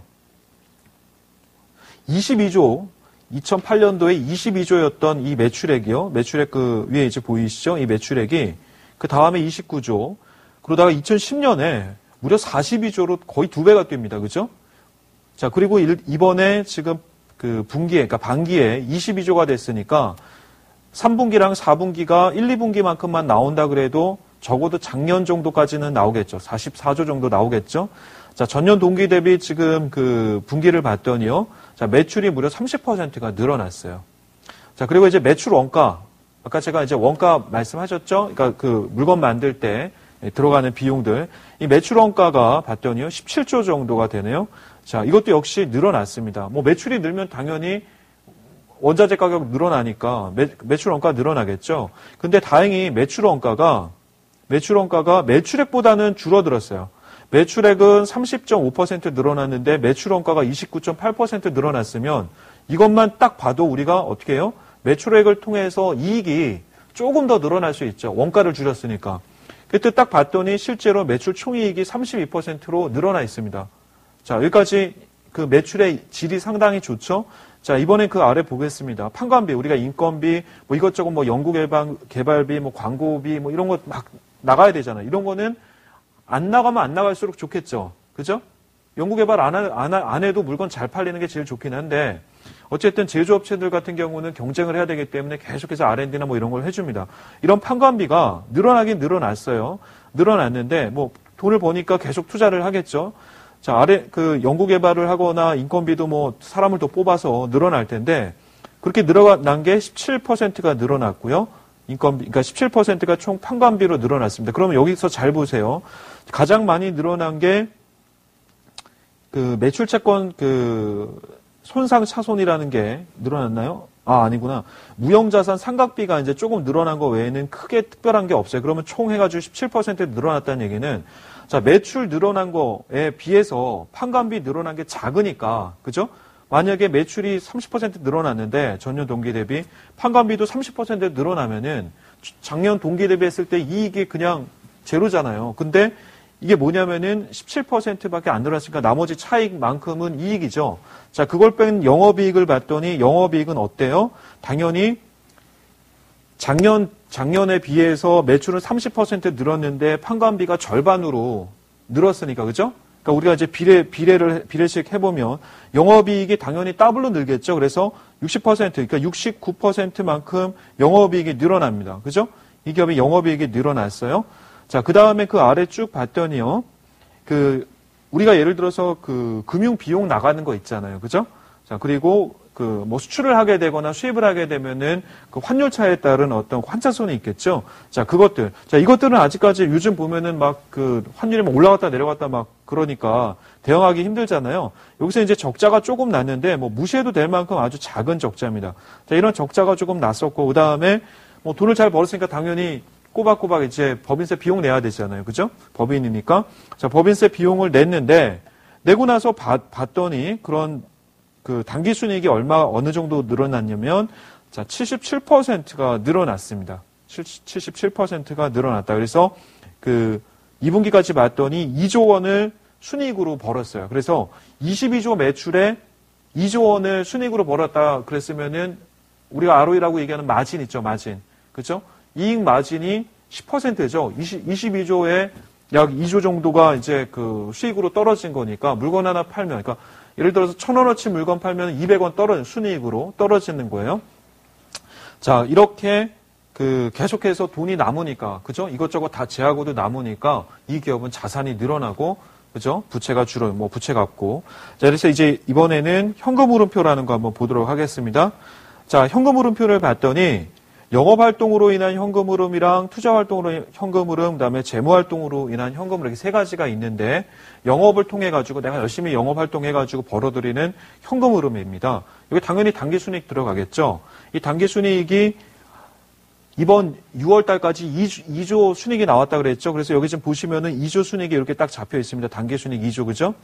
22조, 2008년도에 22조였던 이 매출액이요. 매출액 그 위에 이제 보이시죠? 이 매출액이 그 다음에 29조. 그러다가 2010년에 무려 42조로 거의 2배가 뜁니다. 그죠? 자, 그리고 이번에 지금 그 분기에, 그러니까 반기에 22조가 됐으니까 3분기랑 4분기가 1, 2분기만큼만 나온다 그래도 적어도 작년 정도까지는 나오겠죠. 44조 정도 나오겠죠. 자, 전년 동기 대비 지금 그 분기를 봤더니요. 자, 매출이 무려 30%가 늘어났어요. 자, 그리고 이제 매출 원가. 아까 제가 이제 원가 말씀하셨죠? 그러니까 그 물건 만들 때 들어가는 비용들. 이 매출 원가가 봤더니요. 17조 정도가 되네요. 자, 이것도 역시 늘어났습니다. 뭐 매출이 늘면 당연히 원자재 가격 늘어나니까 매출 원가 늘어나겠죠. 근데 다행히 매출 원가가 매출액보다는 줄어들었어요. 매출액은 30.5% 늘어났는데 매출 원가가 29.8% 늘어났으면 이것만 딱 봐도 우리가 어떻게 해요? 매출액을 통해서 이익이 조금 더 늘어날 수 있죠. 원가를 줄였으니까. 그때 딱 봤더니 실제로 매출 총이익이 32%로 늘어나 있습니다. 자, 여기까지 그 매출의 질이 상당히 좋죠. 자, 이번엔 그 아래 보겠습니다. 판관비, 우리가 인건비, 뭐 이것저것 뭐 연구개발비, 뭐 광고비, 뭐 이런 거 막 나가야 되잖아요. 이런 거는 안 나가면 안 나갈수록 좋겠죠. 그죠? 연구개발 안 해도 물건 잘 팔리는 게 제일 좋긴 한데, 어쨌든 제조업체들 같은 경우는 경쟁을 해야 되기 때문에 계속해서 R&D나 뭐 이런 걸 해줍니다. 이런 판관비가 늘어나긴 늘어났어요. 늘어났는데, 뭐 돈을 버니까 계속 투자를 하겠죠. 자, 그 연구개발을 하거나 인건비도 뭐 사람을 더 뽑아서 늘어날 텐데, 그렇게 늘어난 게 17%가 늘어났고요. 인건비, 그러니까 17%가 총 판관비로 늘어났습니다. 그러면 여기서 잘 보세요. 가장 많이 늘어난 게 그 매출채권 그 손상차손이라는 게 늘어났나요? 아, 아니구나. 무형자산 상각비가 이제 조금 늘어난 거 외에는 크게 특별한 게 없어요. 그러면 총 해가지고 17% 늘어났다는 얘기는 자, 매출 늘어난 거에 비해서 판관비 늘어난 게 작으니까, 그죠? 만약에 매출이 30% 늘어났는데 전년 동기 대비 판관비도 30% 늘어나면은 작년 동기 대비 했을 때 이익이 그냥 제로잖아요. 근데 이게 뭐냐면은 17%밖에 안 늘어났으니까 나머지 차익만큼은 이익이죠. 자, 그걸 뺀 영업이익을 봤더니 영업이익은 어때요? 당연히 작년에 비해서 매출은 30% 늘었는데 판관비가 절반으로 늘었으니까, 그죠? 그러니까 우리가 이제 비례식 해보면 영업이익이 당연히 더블로 늘겠죠. 그래서 60%, 그러니까 69%만큼 영업이익이 늘어납니다. 그죠? 이 기업이 영업이익이 늘어났어요. 자, 그 다음에 그 아래 쭉 봤더니요. 우리가 예를 들어서 금융 비용 나가는 거 있잖아요. 그죠? 자, 그리고 뭐 수출을 하게 되거나 수입을 하게 되면은 그 환율 차에 따른 어떤 환차손이 있겠죠. 자, 그것들. 자, 이것들은 아직까지 요즘 보면은 막 그 환율이 막 올라갔다 내려갔다 막 그러니까 대응하기 힘들잖아요. 여기서 이제 적자가 조금 났는데 뭐 무시해도 될 만큼 아주 작은 적자입니다. 자, 이런 적자가 조금 났었고, 그 다음에 뭐 돈을 잘 벌었으니까 당연히 꼬박꼬박 이제 법인세 비용 내야 되잖아요. 그죠? 법인이니까. 자, 법인세 비용을 냈는데, 내고 나서 봤더니 그런 그 당기 순이익이 어느 정도 늘어났냐면, 자, 77%가 늘어났습니다. 77%가 늘어났다. 그래서 그 2분기까지 봤더니 2조 원을 순이익으로 벌었어요. 그래서 22조 매출에 2조 원을 순이익으로 벌었다 그랬으면은 우리가 ROE라고 얘기하는 마진 있죠, 마진. 그죠? 이익 마진이 10%죠. 22조에 약 2조 정도가 이제 그 수익으로 떨어진 거니까 물건 하나 팔면, 그러니까 예를 들어서 1,000원어치 물건 팔면 200원 순이익으로 떨어지는 거예요. 자, 이렇게 그 계속해서 돈이 남으니까, 그죠? 이것저것 다 제하고도 남으니까 이 기업은 자산이 늘어나고, 그죠? 부채가 부채 갚고. 자, 그래서 이제 이번에는 현금 흐름표라는 거 한번 보도록 하겠습니다. 자, 현금 흐름표를 봤더니 영업활동으로 인한 현금 흐름이랑 투자활동으로 현금 흐름, 그다음에 재무활동으로 인한 현금 흐름, 이렇게 세 가지가 있는데, 영업을 통해가지고 내가 열심히 영업활동해가지고 벌어들이는 현금 흐름입니다. 여기 당연히 당기순이익 들어가겠죠. 이 당기순이익이 이번 6월 달까지 2조 순이익이 나왔다 그랬죠. 그래서 여기 지금 보시면은 2조 순이익이 이렇게 딱 잡혀 있습니다. 당기순이익 2조, 그죠?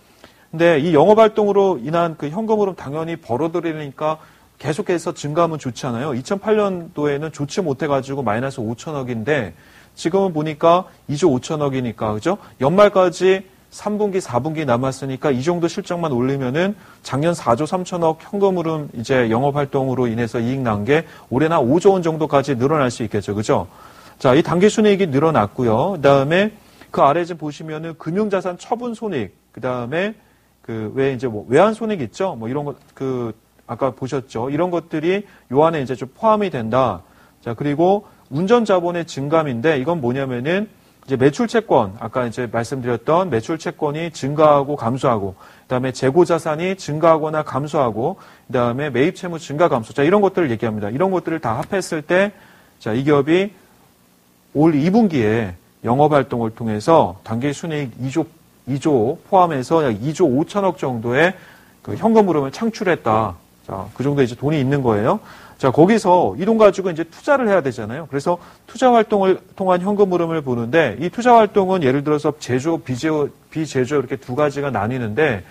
근데 이 영업활동으로 인한 그 현금 흐름 당연히 벌어들이니까 계속해서 증가하면 좋지 않아요. 2008년도에는 좋지 못해가지고 마이너스 5천억인데 지금은 보니까 2조 5천억이니까, 그죠? 연말까지 3분기, 4분기 남았으니까 이 정도 실적만 올리면은 작년 4조 3천억 현금 흐름 이제 영업 활동으로 인해서 이익 난 게 올해는 5조 원 정도까지 늘어날 수 있겠죠. 그죠? 자, 이 당기 순이익이 늘어났고요. 그다음에 그 아래 좀 보시면은 금융자산 처분 손익, 그다음에 그 왜 이제 뭐 외환 손익 있죠? 뭐 이런 것 그 아까 보셨죠? 이런 것들이 요 안에 이제 좀 포함이 된다. 자, 그리고 운전 자본의 증감인데 이건 뭐냐면은 이제 매출 채권, 아까 이제 말씀드렸던 매출 채권이 증가하고 감소하고, 그다음에 재고 자산이 증가하거나 감소하고, 그다음에 매입 채무 증가 감소. 자, 이런 것들을 얘기합니다. 이런 것들을 다 합했을 때, 자, 이 기업이 올 2분기에 영업 활동을 통해서 당기 순이익 2조 포함해서 약 2조 5천억 정도의 그 현금 흐름을 창출했다. 자, 그 정도 이제 돈이 있는 거예요. 자, 거기서 이 돈 가지고 이제 투자를 해야 되잖아요. 그래서 투자 활동을 통한 현금 흐름을 보는데, 이 투자 활동은 예를 들어서 제조업, 비제조업 이렇게 두 가지가 나뉘는데,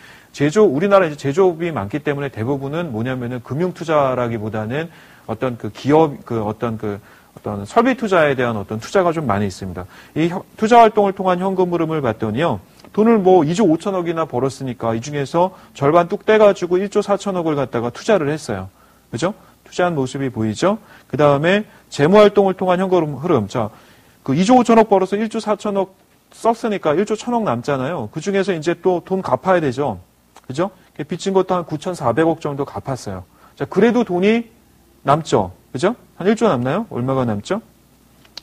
우리나라 이제 제조업이 많기 때문에 대부분은 뭐냐면은 금융 투자라기보다는 어떤 그 기업, 어떤 설비 투자에 대한 어떤 투자가 좀 많이 있습니다. 이 투자 활동을 통한 현금 흐름을 봤더니요. 돈을 뭐 2조 5천억이나 벌었으니까 이 중에서 절반 뚝 떼가지고 1조 4천억을 갖다가 투자를 했어요. 그죠? 투자한 모습이 보이죠? 그 다음에 재무활동을 통한 현금 흐름. 자, 그 2조 5천억 벌어서 1조 4천억 썼으니까 1조 1천억 남잖아요. 그 중에서 이제 또 돈 갚아야 되죠. 그죠? 빚진 것도 한 9,400억 정도 갚았어요. 자, 그래도 돈이 남죠. 그죠? 한 1조 남나요? 얼마가 남죠?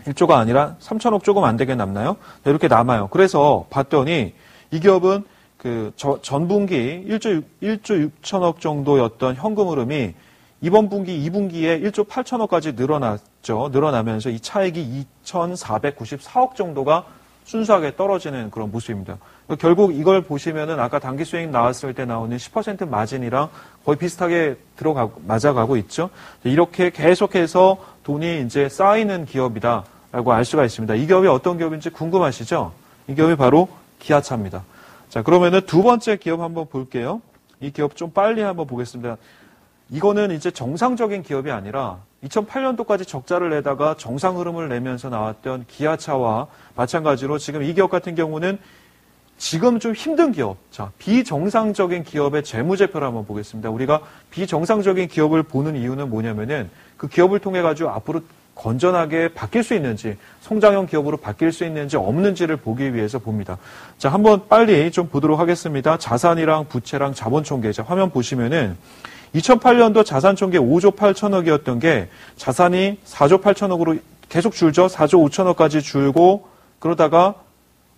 1조가 아니라 3천억 조금 안 되게 남나요? 이렇게 남아요. 그래서 봤더니 이 기업은 그 전분기 1조 6천억 정도였던 현금 흐름이 이번 분기, 2분기에 1조 8천억까지 늘어났죠. 늘어나면서 이 차익이 2,494억 정도가 순수하게 떨어지는 그런 모습입니다. 결국 이걸 보시면은 아까 당기 수익 나왔을 때 나오는 10% 마진이랑 거의 비슷하게 맞아가고 있죠. 이렇게 계속해서 돈이 이제 쌓이는 기업이다라고 알 수가 있습니다. 이 기업이 어떤 기업인지 궁금하시죠? 이 기업이 바로 기아차입니다. 자, 그러면은 두 번째 기업 한번 볼게요. 이 기업 좀 빨리 한번 보겠습니다. 이거는 이제 정상적인 기업이 아니라 2008년도까지 적자를 내다가 정상 흐름을 내면서 나왔던 기아차와 마찬가지로 지금 이 기업 같은 경우는 지금 좀 힘든 기업, 자, 비정상적인 기업의 재무제표를 한번 보겠습니다. 우리가 비정상적인 기업을 보는 이유는 뭐냐면은 그 기업을 통해 가지고 앞으로 건전하게 바뀔 수 있는지, 성장형 기업으로 바뀔 수 있는지 없는지를 보기 위해서 봅니다. 자, 한번 빨리 좀 보도록 하겠습니다. 자산이랑 부채랑 자본총계. 자, 화면 보시면은 2008년도 자산총계 5조 8천억이었던 게 자산이 4조 8천억으로 계속 줄죠. 4조 5천억까지 줄고 그러다가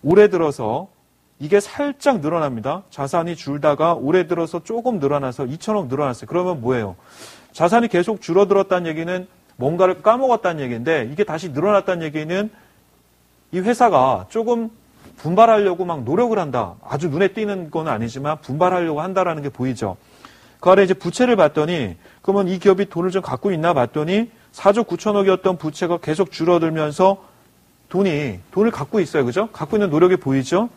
올해 들어서 이게 살짝 늘어납니다. 자산이 줄다가 올해 들어서 조금 늘어나서 2천억 늘어났어요. 그러면 뭐예요? 자산이 계속 줄어들었다는 얘기는 뭔가를 까먹었다는 얘기인데 이게 다시 늘어났다는 얘기는 이 회사가 조금 분발하려고 막 노력을 한다. 아주 눈에 띄는 건 아니지만 분발하려고 한다라는 게 보이죠. 그 아래 이제 부채를 봤더니 그러면 이 기업이 돈을 좀 갖고 있나 봤더니 4조 9천억이었던 부채가 계속 줄어들면서 돈을 갖고 있어요. 그죠? 갖고 있는 노력이 보이죠?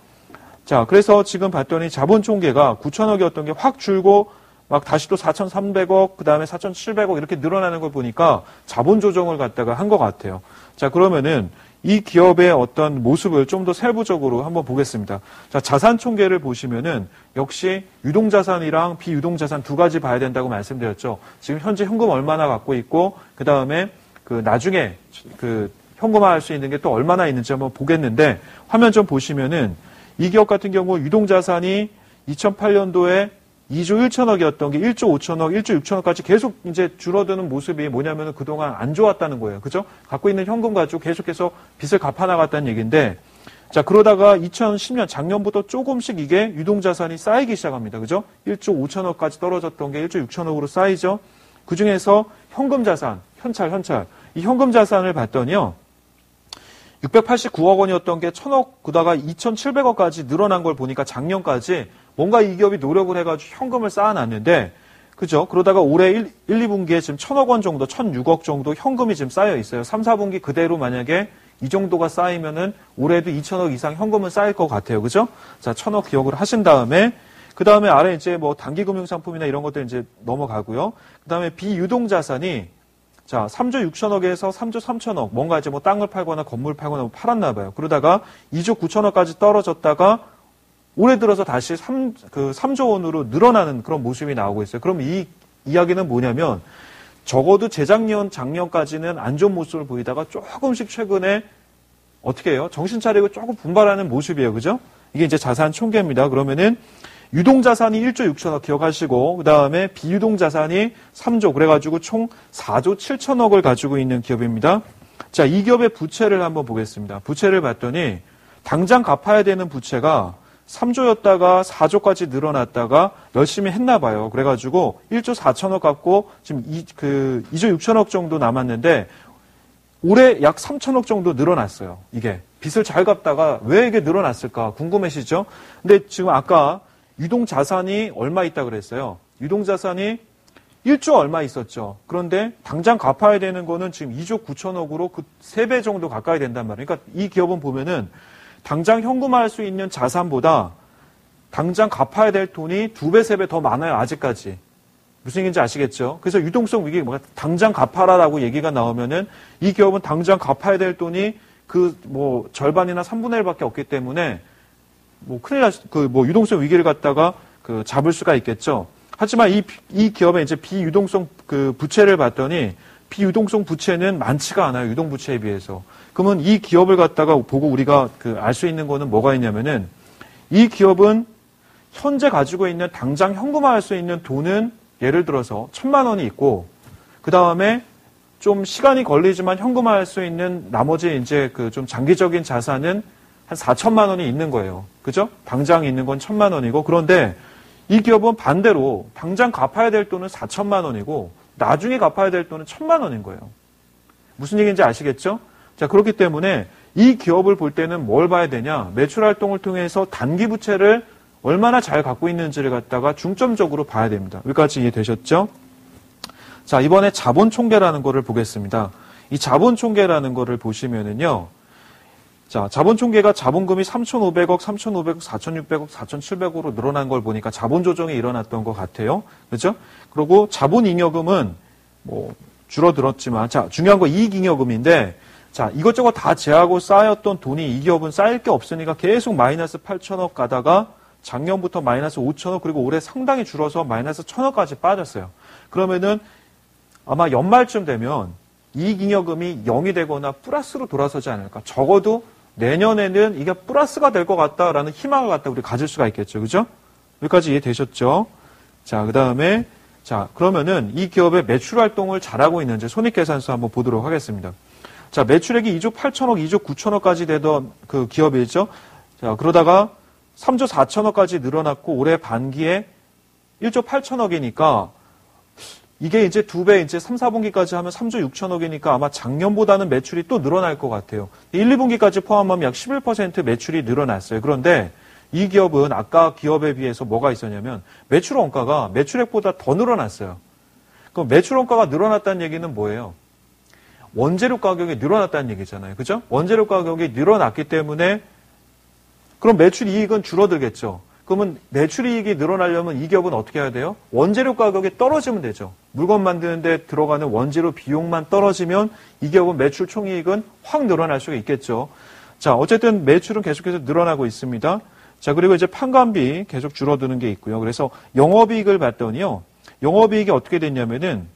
자, 그래서 지금 봤더니 자본 총계가 9천억이었던 게 확 줄고 막 다시 또 4,300억, 그 다음에 4,700억 이렇게 늘어나는 걸 보니까 자본 조정을 갖다가 한 것 같아요. 자, 그러면은 이 기업의 어떤 모습을 좀 더 세부적으로 한번 보겠습니다. 자, 자산 총계를 보시면은 역시 유동자산이랑 비유동자산 두 가지 봐야 된다고 말씀드렸죠. 지금 현재 현금 얼마나 갖고 있고, 그 다음에 나중에 현금화할 수 있는 게 또 얼마나 있는지 한번 보겠는데, 화면 좀 보시면은 이 기업 같은 경우 유동자산이 2008년도에 2조 1천억이었던 게 1조 5천억, 1조 6천억까지 계속 이제 줄어드는 모습이 뭐냐면은 그동안 안 좋았다는 거예요. 그죠? 갖고 있는 현금 가지고 계속해서 빚을 갚아나갔다는 얘기인데, 자, 그러다가 2010년 작년부터 조금씩 이게 유동자산이 쌓이기 시작합니다. 그죠? 1조 5천억까지 떨어졌던 게 1조 6천억으로 쌓이죠? 그 중에서 현금자산, 현찰. 이 현금자산을 봤더니요. 689억 원이었던 게 1,000억, 그다가 2,700억까지 늘어난 걸 보니까 작년까지 뭔가 이 기업이 노력을 해가지고 현금을 쌓아놨는데, 그죠? 그러다가 올해 1, 2분기에 지금 1,000억 원 정도, 1,006억 정도 현금이 지금 쌓여 있어요. 3, 4분기 그대로 만약에 이 정도가 쌓이면은 올해도 2,000억 이상 현금은 쌓일 것 같아요. 그죠? 자, 1,000억 기억을 하신 다음에, 그 다음에 아래 이제 뭐 단기금융상품이나 이런 것들 이제 넘어가고요. 그 다음에 비유동자산이 자, 3조 6천억에서 3조 3천억, 뭔가 이제 뭐 땅을 팔거나 건물 팔거나 뭐 팔았나 봐요. 그러다가 2조 9천억까지 떨어졌다가 올해 들어서 다시 3조 원으로 늘어나는 그런 모습이 나오고 있어요. 그럼 이 이야기는 뭐냐면 적어도 재작년, 작년까지는 안 좋은 모습을 보이다가 조금씩 최근에 어떻게 해요? 정신 차리고 조금 분발하는 모습이에요. 그죠? 이게 이제 자산 총계입니다. 그러면은 유동자산이 1조 6천억 기억하시고 그 다음에 비유동자산이 3조 그래가지고 총 4조 7천억을 가지고 있는 기업입니다. 자, 이 기업의 부채를 한번 보겠습니다. 부채를 봤더니 당장 갚아야 되는 부채가 3조였다가 4조까지 늘어났다가 열심히 했나 봐요. 그래가지고 1조 4천억 갚고 지금 2조 6천억 정도 남았는데 올해 약 3천억 정도 늘어났어요. 이게 빚을 잘 갚다가 왜 이게 늘어났을까 궁금하시죠? 근데 지금 아까 유동자산이 얼마 있다 그랬어요. 유동자산이 1조 얼마 있었죠. 그런데 당장 갚아야 되는 거는 지금 2조 9천억으로 그 3배 정도 가까이 된단 말이에요. 그러니까 이 기업은 보면은 당장 현금화할 수 있는 자산보다 당장 갚아야 될 돈이 2배, 3배 더 많아요. 아직까지. 무슨 얘기인지 아시겠죠? 그래서 유동성 위기, 당장 갚아라라고 얘기가 나오면은 이 기업은 당장 갚아야 될 돈이 절반이나 3분의 1밖에 없기 때문에 큰일 유동성 위기를 갖다가 잡을 수가 있겠죠. 하지만 이 기업의 이제 비유동성 부채를 봤더니 비유동성 부채는 많지가 않아요. 유동 부채에 비해서. 그러면 이 기업을 갖다가 보고 우리가 알 수 있는 거는 뭐가 있냐면은 이 기업은 현재 가지고 있는 당장 현금화할 수 있는 돈은 예를 들어서 1,000만 원이 있고 그 다음에 좀 시간이 걸리지만 현금화할 수 있는 나머지 이제 좀 장기적인 자산은 한 4천만 원이 있는 거예요. 그죠? 당장 있는 건 1,000만 원이고 그런데 이 기업은 반대로 당장 갚아야 될 돈은 4천만 원이고 나중에 갚아야 될 돈은 1,000만 원인 거예요. 무슨 얘기인지 아시겠죠? 자, 그렇기 때문에 이 기업을 볼 때는 뭘 봐야 되냐? 매출 활동을 통해서 단기 부채를 얼마나 잘 갖고 있는지를 갖다가 중점적으로 봐야 됩니다. 여기까지 이해되셨죠? 자, 이번에 자본 총계라는 거를 보겠습니다. 이 자본 총계라는 거를 보시면은요. 자, 자본 총계가 자본금이 3,500억, 3,500억, 4,600억, 4,700억으로 늘어난 걸 보니까 자본 조정이 일어났던 것 같아요. 그렇죠? 그리고 자본 잉여금은 줄어들었지만 자, 중요한 거 이익잉여금인데 자, 이것저것 다 제하고 쌓였던 돈이 이 기업은 쌓일 게 없으니까 계속 마이너스 8천억 가다가 작년부터 마이너스 5천억 그리고 올해 상당히 줄어서 마이너스 1,000억까지 빠졌어요. 그러면은 아마 연말쯤 되면 이익잉여금이 0이 되거나 플러스로 돌아서지 않을까. 적어도 내년에는 이게 플러스가 될 것 같다라는 희망을 갖다 우리 가질 수가 있겠죠. 그죠? 여기까지 이해되셨죠? 자, 그 다음에 자, 그러면은 이 기업의 매출 활동을 잘하고 있는지 손익계산서 한번 보도록 하겠습니다. 자, 매출액이 2조 8천억, 2조 9천억까지 되던 그 기업이죠. 자, 그러다가 3조 4천억까지 늘어났고 올해 반기에 1조 8천억이니까 이게 이제 2배 이제 3, 4분기까지 하면 3조 6천억이니까 아마 작년보다는 매출이 또 늘어날 것 같아요. 1, 2분기까지 포함하면 약 11% 매출이 늘어났어요. 그런데 이 기업은 아까 기업에 비해서 뭐가 있었냐면 매출 원가가 매출액보다 더 늘어났어요. 그럼 매출 원가가 늘어났다는 얘기는 뭐예요? 원재료 가격이 늘어났다는 얘기잖아요. 그죠? 원재료 가격이 늘어났기 때문에 그럼 매출 이익은 줄어들겠죠. 그러면 매출 이익이 늘어나려면 이 기업은 어떻게 해야 돼요? 원재료 가격이 떨어지면 되죠. 물건 만드는 데 들어가는 원재료 비용만 떨어지면 이 기업은 매출 총이익은 확 늘어날 수가 있겠죠. 자, 어쨌든 매출은 계속해서 늘어나고 있습니다. 자, 그리고 이제 판관비 계속 줄어드는 게 있고요. 그래서 영업이익을 봤더니요. 영업이익이 어떻게 됐냐면은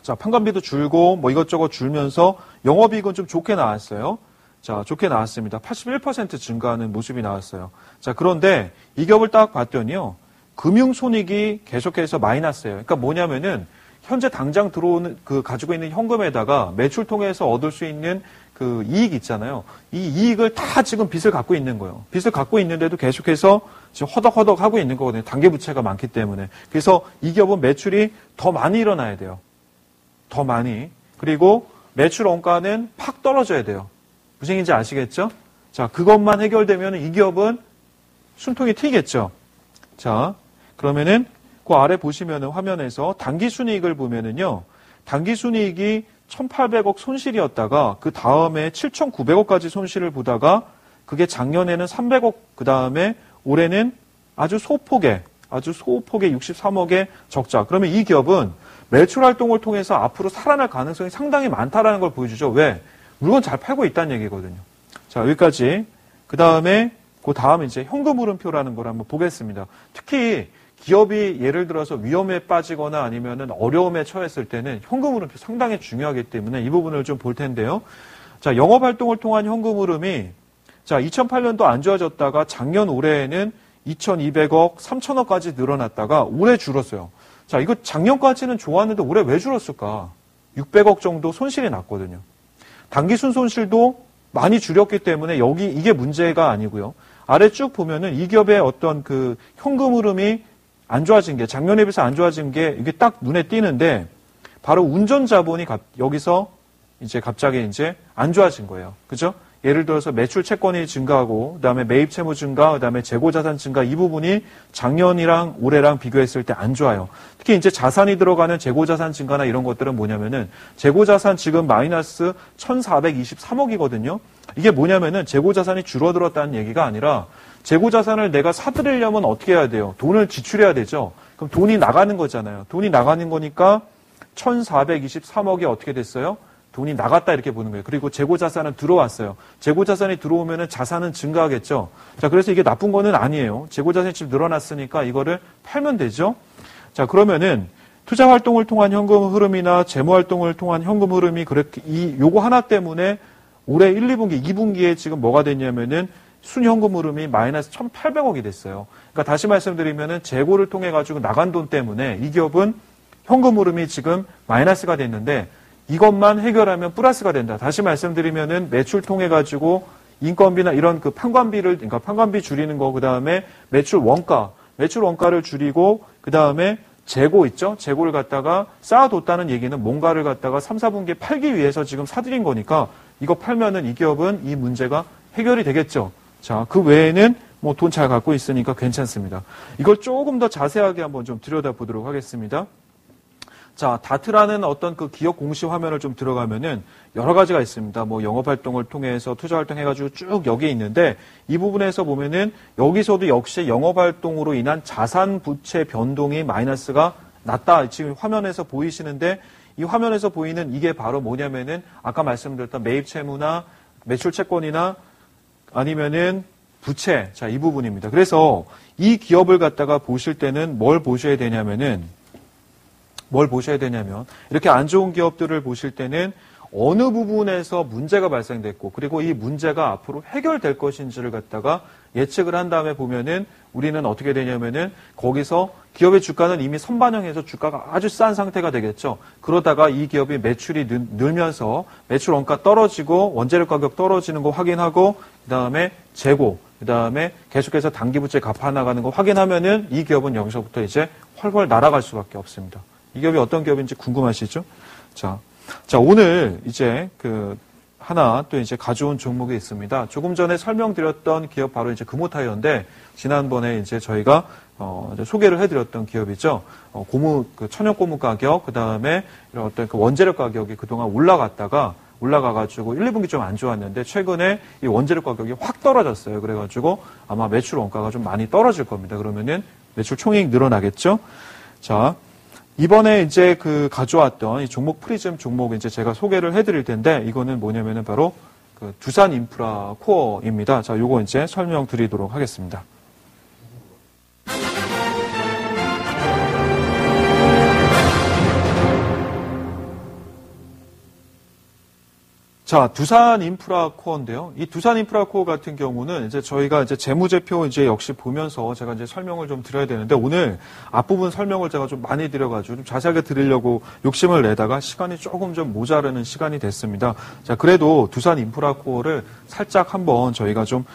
자, 판관비도 줄고 뭐 이것저것 줄면서 영업이익은 좀 좋게 나왔어요. 자, 좋게 나왔습니다. 81% 증가하는 모습이 나왔어요. 자, 그런데 이 기업을 딱 봤더니요. 금융손익이 계속해서 마이너스예요. 그러니까 뭐냐면은 현재 당장 들어오는 가지고 있는 현금에다가 매출 통해서 얻을 수 있는 그 이익 있잖아요. 이 이익을 다 지금 빚을 갖고 있는 거예요. 빚을 갖고 있는데도 계속해서 지금 허덕허덕 하고 있는 거거든요. 단기부채가 많기 때문에. 그래서 이 기업은 매출이 더 많이 일어나야 돼요. 더 많이. 그리고 매출 원가는 팍 떨어져야 돼요. 무슨 얘기인지 아시겠죠? 자, 그것만 해결되면 이 기업은 숨통이 트이겠죠. 자, 그러면은 그 아래 보시면은 화면에서 당기순이익을 보면은요. 당기순이익이 1,800억 손실이었다가 그 다음에 7,900억까지 손실을 보다가 그게 작년에는 300억 그 다음에 올해는 아주 소폭의 63억의 적자. 그러면 이 기업은 매출 활동을 통해서 앞으로 살아날 가능성이 상당히 많다라는 걸 보여주죠. 왜? 물건 잘 팔고 있다는 얘기거든요. 자, 여기까지. 그 다음에 이제 현금 흐름표라는 걸 한번 보겠습니다. 특히 기업이 예를 들어서 위험에 빠지거나 아니면은 어려움에 처했을 때는 현금 흐름표 상당히 중요하기 때문에 이 부분을 좀 볼 텐데요. 자, 영업 활동을 통한 현금 흐름이 자, 2008년도 안 좋아졌다가 작년 올해에는 2,200억, 3,000억까지 늘어났다가 올해 줄었어요. 자, 이거 작년까지는 좋았는데 올해 왜 줄었을까? 600억 정도 손실이 났거든요. 당기순 손실도 많이 줄였기 때문에 이게 문제가 아니고요. 아래 쭉 보면은 이 기업의 어떤 그 현금 흐름이 안 좋아진 게, 작년에 비해서 안 좋아진 게 이게 딱 눈에 띄는데 바로 운전 자본이 여기서 이제 갑자기 이제 안 좋아진 거예요. 그죠? 예를 들어서 매출 채권이 증가하고 그다음에 매입 채무 증가, 그다음에 재고 자산 증가 이 부분이 작년이랑 올해랑 비교했을 때 안 좋아요. 특히 이제 자산이 들어가는 재고 자산 증가나 이런 것들은 뭐냐면은 재고 자산 지금 마이너스 1,423억이거든요. 이게 뭐냐면은 재고 자산이 줄어들었다는 얘기가 아니라 재고 자산을 내가 사들이려면 어떻게 해야 돼요? 돈을 지출해야 되죠. 그럼 돈이 나가는 거잖아요. 돈이 나가는 거니까 1,423억이 어떻게 됐어요? 돈이 나갔다 이렇게 보는 거예요. 그리고 재고 자산은 들어왔어요. 재고 자산이 들어오면은 자산은 증가하겠죠. 자, 그래서 이게 나쁜 거는 아니에요. 재고 자산이 지금 늘어났으니까 이거를 팔면 되죠. 자, 그러면은 투자 활동을 통한 현금 흐름이나 재무 활동을 통한 현금 흐름이 그렇게 요거 하나 때문에 올해 1, 2분기, 2분기에 지금 뭐가 됐냐면은 순현금 흐름이 마이너스 1,800억이 됐어요. 그러니까 다시 말씀드리면은 재고를 통해 가지고 나간 돈 때문에 이 기업은 현금 흐름이 지금 마이너스가 됐는데 이것만 해결하면 플러스가 된다. 다시 말씀드리면은 매출 통해 가지고 인건비나 이런 그 그러니까 판관비 줄이는 거, 그 다음에 매출 원가를 줄이고, 그 다음에 재고 있죠? 재고를 갖다가 쌓아뒀다는 얘기는 뭔가를 갖다가 3, 4분기에 팔기 위해서 지금 사들인 거니까 이거 팔면은 이 기업은 이 문제가 해결이 되겠죠. 자, 그 외에는 뭐 돈 잘 갖고 있으니까 괜찮습니다. 이걸 조금 더 자세하게 한번 좀 들여다보도록 하겠습니다. 자, 다트라는 어떤 그 기업 공시 화면을 좀 들어가면은 여러 가지가 있습니다. 뭐 영업 활동을 통해서 투자 활동 해가지고 쭉 여기에 있는데 이 부분에서 보면은 여기서도 역시 영업 활동으로 인한 자산 부채 변동이 마이너스가 났다. 지금 화면에서 보이시는데 이 화면에서 보이는 이게 바로 뭐냐면은 아까 말씀드렸던 매입 채무나 매출 채권이나 아니면은 부채. 자, 이 부분입니다. 그래서 이 기업을 갖다가 보실 때는 뭘 보셔야 되냐면 이렇게 안 좋은 기업들을 보실 때는 어느 부분에서 문제가 발생됐고 그리고 이 문제가 앞으로 해결될 것인지를 갖다가 예측을 한 다음에 보면은 우리는 어떻게 되냐면은 거기서 기업의 주가는 이미 선반영해서 주가가 아주 싼 상태가 되겠죠. 그러다가 이 기업이 매출이 늘면서 매출 원가 떨어지고 원재료 가격 떨어지는 거 확인하고 그다음에 재고 그다음에 계속해서 단기부채 갚아 나가는 거 확인하면은 이 기업은 여기서부터 이제 훨훨 날아갈 수밖에 없습니다. 이 기업이 어떤 기업인지 궁금하시죠? 자, 오늘 이제 하나 또 이제 가져온 종목이 있습니다. 조금 전에 설명드렸던 기업 바로 이제 금호타이어인데 지난번에 이제 저희가 이제 소개를 해드렸던 기업이죠. 천연 고무 가격, 그 다음에 이런 어떤 원재료 가격이 그동안 올라가가지고 1, 2분기 좀 안 좋았는데 최근에 이 원재료 가격이 확 떨어졌어요. 그래가지고 아마 매출 원가가 좀 많이 떨어질 겁니다. 그러면은 매출 총이익 늘어나겠죠. 자, 이번에 이제 가져왔던 이 종목 프리즘 종목 이제 제가 소개를 해드릴 텐데 이거는 뭐냐면은 바로 두산 인프라 코어입니다. 자, 요거 이제 설명드리도록 하겠습니다. 자, 두산 인프라 코어인데요. 이 두산 인프라 코어 같은 경우는 이제 저희가 이제 재무제표 이제 역시 보면서 제가 이제 설명을 좀 드려야 되는데 오늘 앞부분 설명을 제가 좀 많이 드려가지고 좀 자세하게 드리려고 욕심을 내다가 시간이 조금 좀 모자르는 시간이 됐습니다. 자, 그래도 두산 인프라 코어를 살짝 한번 저희가 좀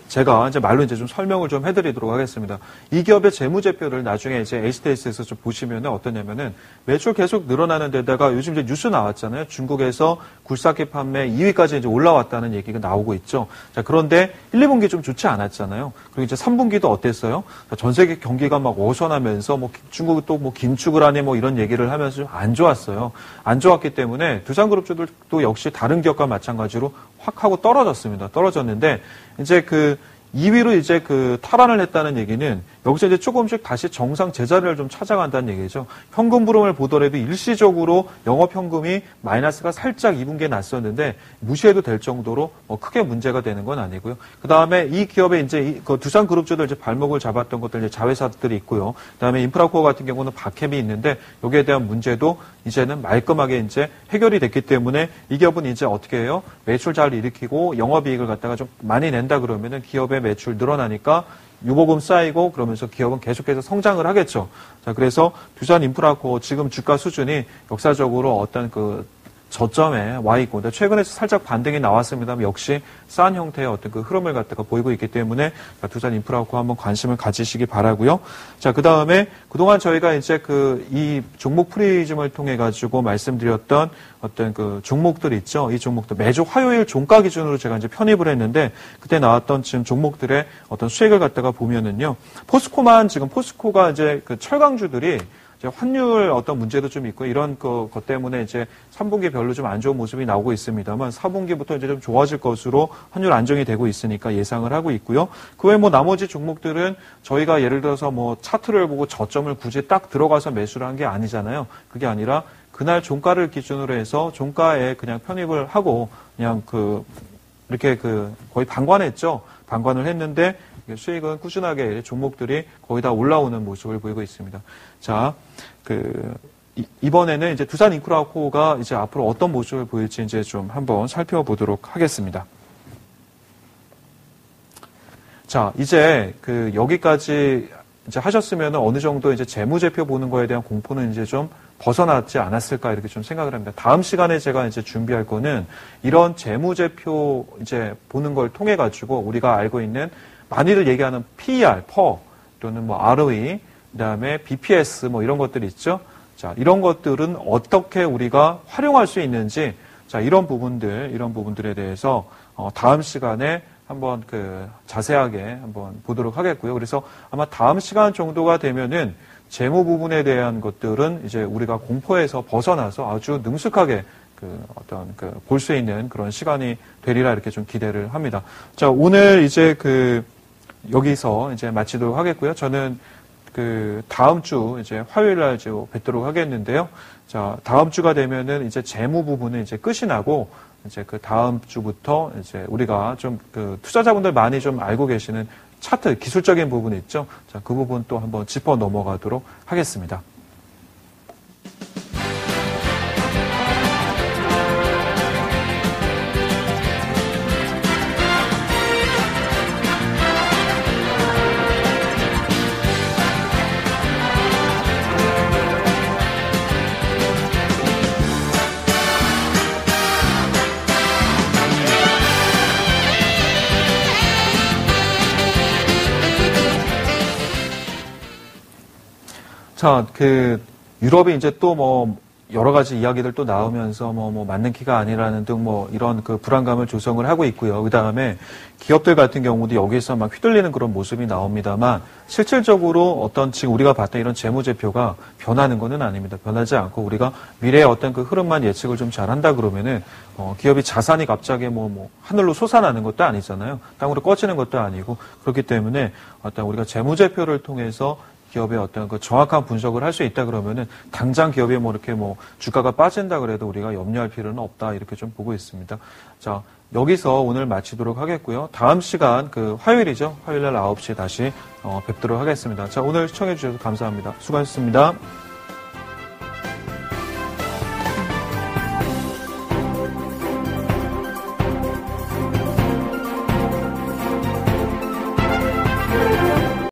제가 이제 말로 이제 좀 설명을 좀 해드리도록 하겠습니다. 이 기업의 재무제표를 나중에 이제 HTS에서 좀 보시면은 어떠냐면은 매출 계속 늘어나는 데다가 요즘 이제 뉴스 나왔잖아요. 중국에서 굴삭기 판매 2위까지 이제 올라왔다는 얘기가 나오고 있죠. 자, 그런데 1, 2분기 좀 좋지 않았잖아요. 그리고 이제 3분기도 어땠어요? 자, 전 세계 경기가 막 어선하면서 중국이 또 긴축을 하네 이런 얘기를 하면서 좀 안 좋았어요. 안 좋았기 때문에 두산그룹주들도 역시 다른 기업과 마찬가지로 확 하고 떨어졌습니다. 떨어졌는데 이제 2위로 이제 탈환을 했다는 얘기는 여기서 이제 조금씩 다시 정상 제자리를 좀 찾아간다는 얘기죠. 현금 흐름을 보더라도 일시적으로 영업현금이 마이너스가 살짝 2분기에 났었는데 무시해도 될 정도로 크게 문제가 되는 건 아니고요. 그 다음에 이 기업에 이제 두산 그룹주들 이제 발목을 잡았던 것들 이제 자회사들이 있고요. 그 다음에 인프라코어 같은 경우는 박캡이 있는데 여기에 대한 문제도 이제는 말끔하게 이제 해결이 됐기 때문에 이 기업은 이제 어떻게 해요? 매출 잘 일으키고 영업이익을 갖다가 좀 많이 낸다 그러면은 기업의 매출 늘어나니까 유보금 쌓이고 그러면서 기업은 계속해서 성장을 하겠죠. 자, 그래서 두산 인프라코어 지금 주가 수준이 역사적으로 어떤 저점에 와 있고, 최근에 살짝 반등이 나왔습니다만 역시 싼 형태의 어떤 흐름을 갖다가 보이고 있기 때문에 두산 인프라코어 한번 관심을 가지시기 바라고요. 자, 그 다음에 그동안 저희가 이제 이 종목 프리즘을 통해 가지고 말씀드렸던 어떤 종목들 있죠. 이 종목들 매주 화요일 종가 기준으로 제가 이제 편입을 했는데 그때 나왔던 지금 종목들의 어떤 수익을 갖다가 보면은요. 포스코가 이제 철강주들이 환율 어떤 문제도 좀 있고 이런 것 때문에 이제 3분기 별로 좀 안 좋은 모습이 나오고 있습니다만 4분기부터 이제 좀 좋아질 것으로 환율 안정이 되고 있으니까 예상을 하고 있고요. 그 외에 나머지 종목들은 저희가 예를 들어서 차트를 보고 저점을 굳이 딱 들어가서 매수를 한 게 아니잖아요. 그게 아니라 그날 종가를 기준으로 해서 종가에 그냥 편입을 하고 그냥 이렇게 거의 방관했죠. 방관을 했는데 수익은 꾸준하게 종목들이 거의 다 올라오는 모습을 보이고 있습니다. 자, 이번에는 이제 두산 인프라코어가 이제 앞으로 어떤 모습을 보일지 이제 좀 한번 살펴보도록 하겠습니다. 자, 이제 여기까지 이제 하셨으면 어느 정도 이제 재무제표 보는 거에 대한 공포는 이제 좀 벗어났지 않았을까 이렇게 좀 생각을 합니다. 다음 시간에 제가 이제 준비할 거는 이런 재무제표 이제 보는 걸 통해 가지고 우리가 알고 있는 많이들 얘기하는 PER, PER 또는 ROE, 그다음에 BPS 이런 것들이 있죠. 자, 이런 것들은 어떻게 우리가 활용할 수 있는지 자, 이런 부분들에 대해서 다음 시간에 한번 자세하게 한번 보도록 하겠고요. 그래서 아마 다음 시간 정도가 되면은 재무 부분에 대한 것들은 이제 우리가 공포에서 벗어나서 아주 능숙하게 볼 수 있는 그런 시간이 되리라 이렇게 좀 기대를 합니다. 자, 오늘 이제 여기서 이제 마치도록 하겠고요. 저는 다음 주 이제 화요일 날 뵙도록 하겠는데요. 자, 다음 주가 되면은 이제 재무 부분은 이제 끝이 나고 이제 다음 주부터 이제 우리가 좀 투자자분들 많이 좀 알고 계시는 차트 기술적인 부분 있죠. 자, 그 부분 또 한번 짚어 넘어가도록 하겠습니다. 자, 유럽이 이제 또 뭐, 여러 가지 이야기들 또 나오면서 뭐 맞는 키가 아니라는 등 뭐 이런 불안감을 조성을 하고 있고요. 그 다음에 기업들 같은 경우도 여기에서 막 휘둘리는 그런 모습이 나옵니다만 실질적으로 어떤 지금 우리가 봤던 이런 재무제표가 변하는 것은 아닙니다. 변하지 않고 우리가 미래의 어떤 그 흐름만 예측을 좀 잘한다 그러면은 기업이 자산이 갑자기 뭐 하늘로 솟아나는 것도 아니잖아요. 땅으로 꺼지는 것도 아니고 그렇기 때문에 어떤 우리가 재무제표를 통해서 기업의 어떤 그 정확한 분석을 할 수 있다 그러면은 당장 기업이 뭐 이렇게 뭐 주가가 빠진다 그래도 우리가 염려할 필요는 없다 이렇게 좀 보고 있습니다. 자, 여기서 오늘 마치도록 하겠고요. 다음 시간 화요일이죠. 화요일 날 9시에 다시 뵙도록 하겠습니다. 자, 오늘 시청해 주셔서 감사합니다. 수고하셨습니다.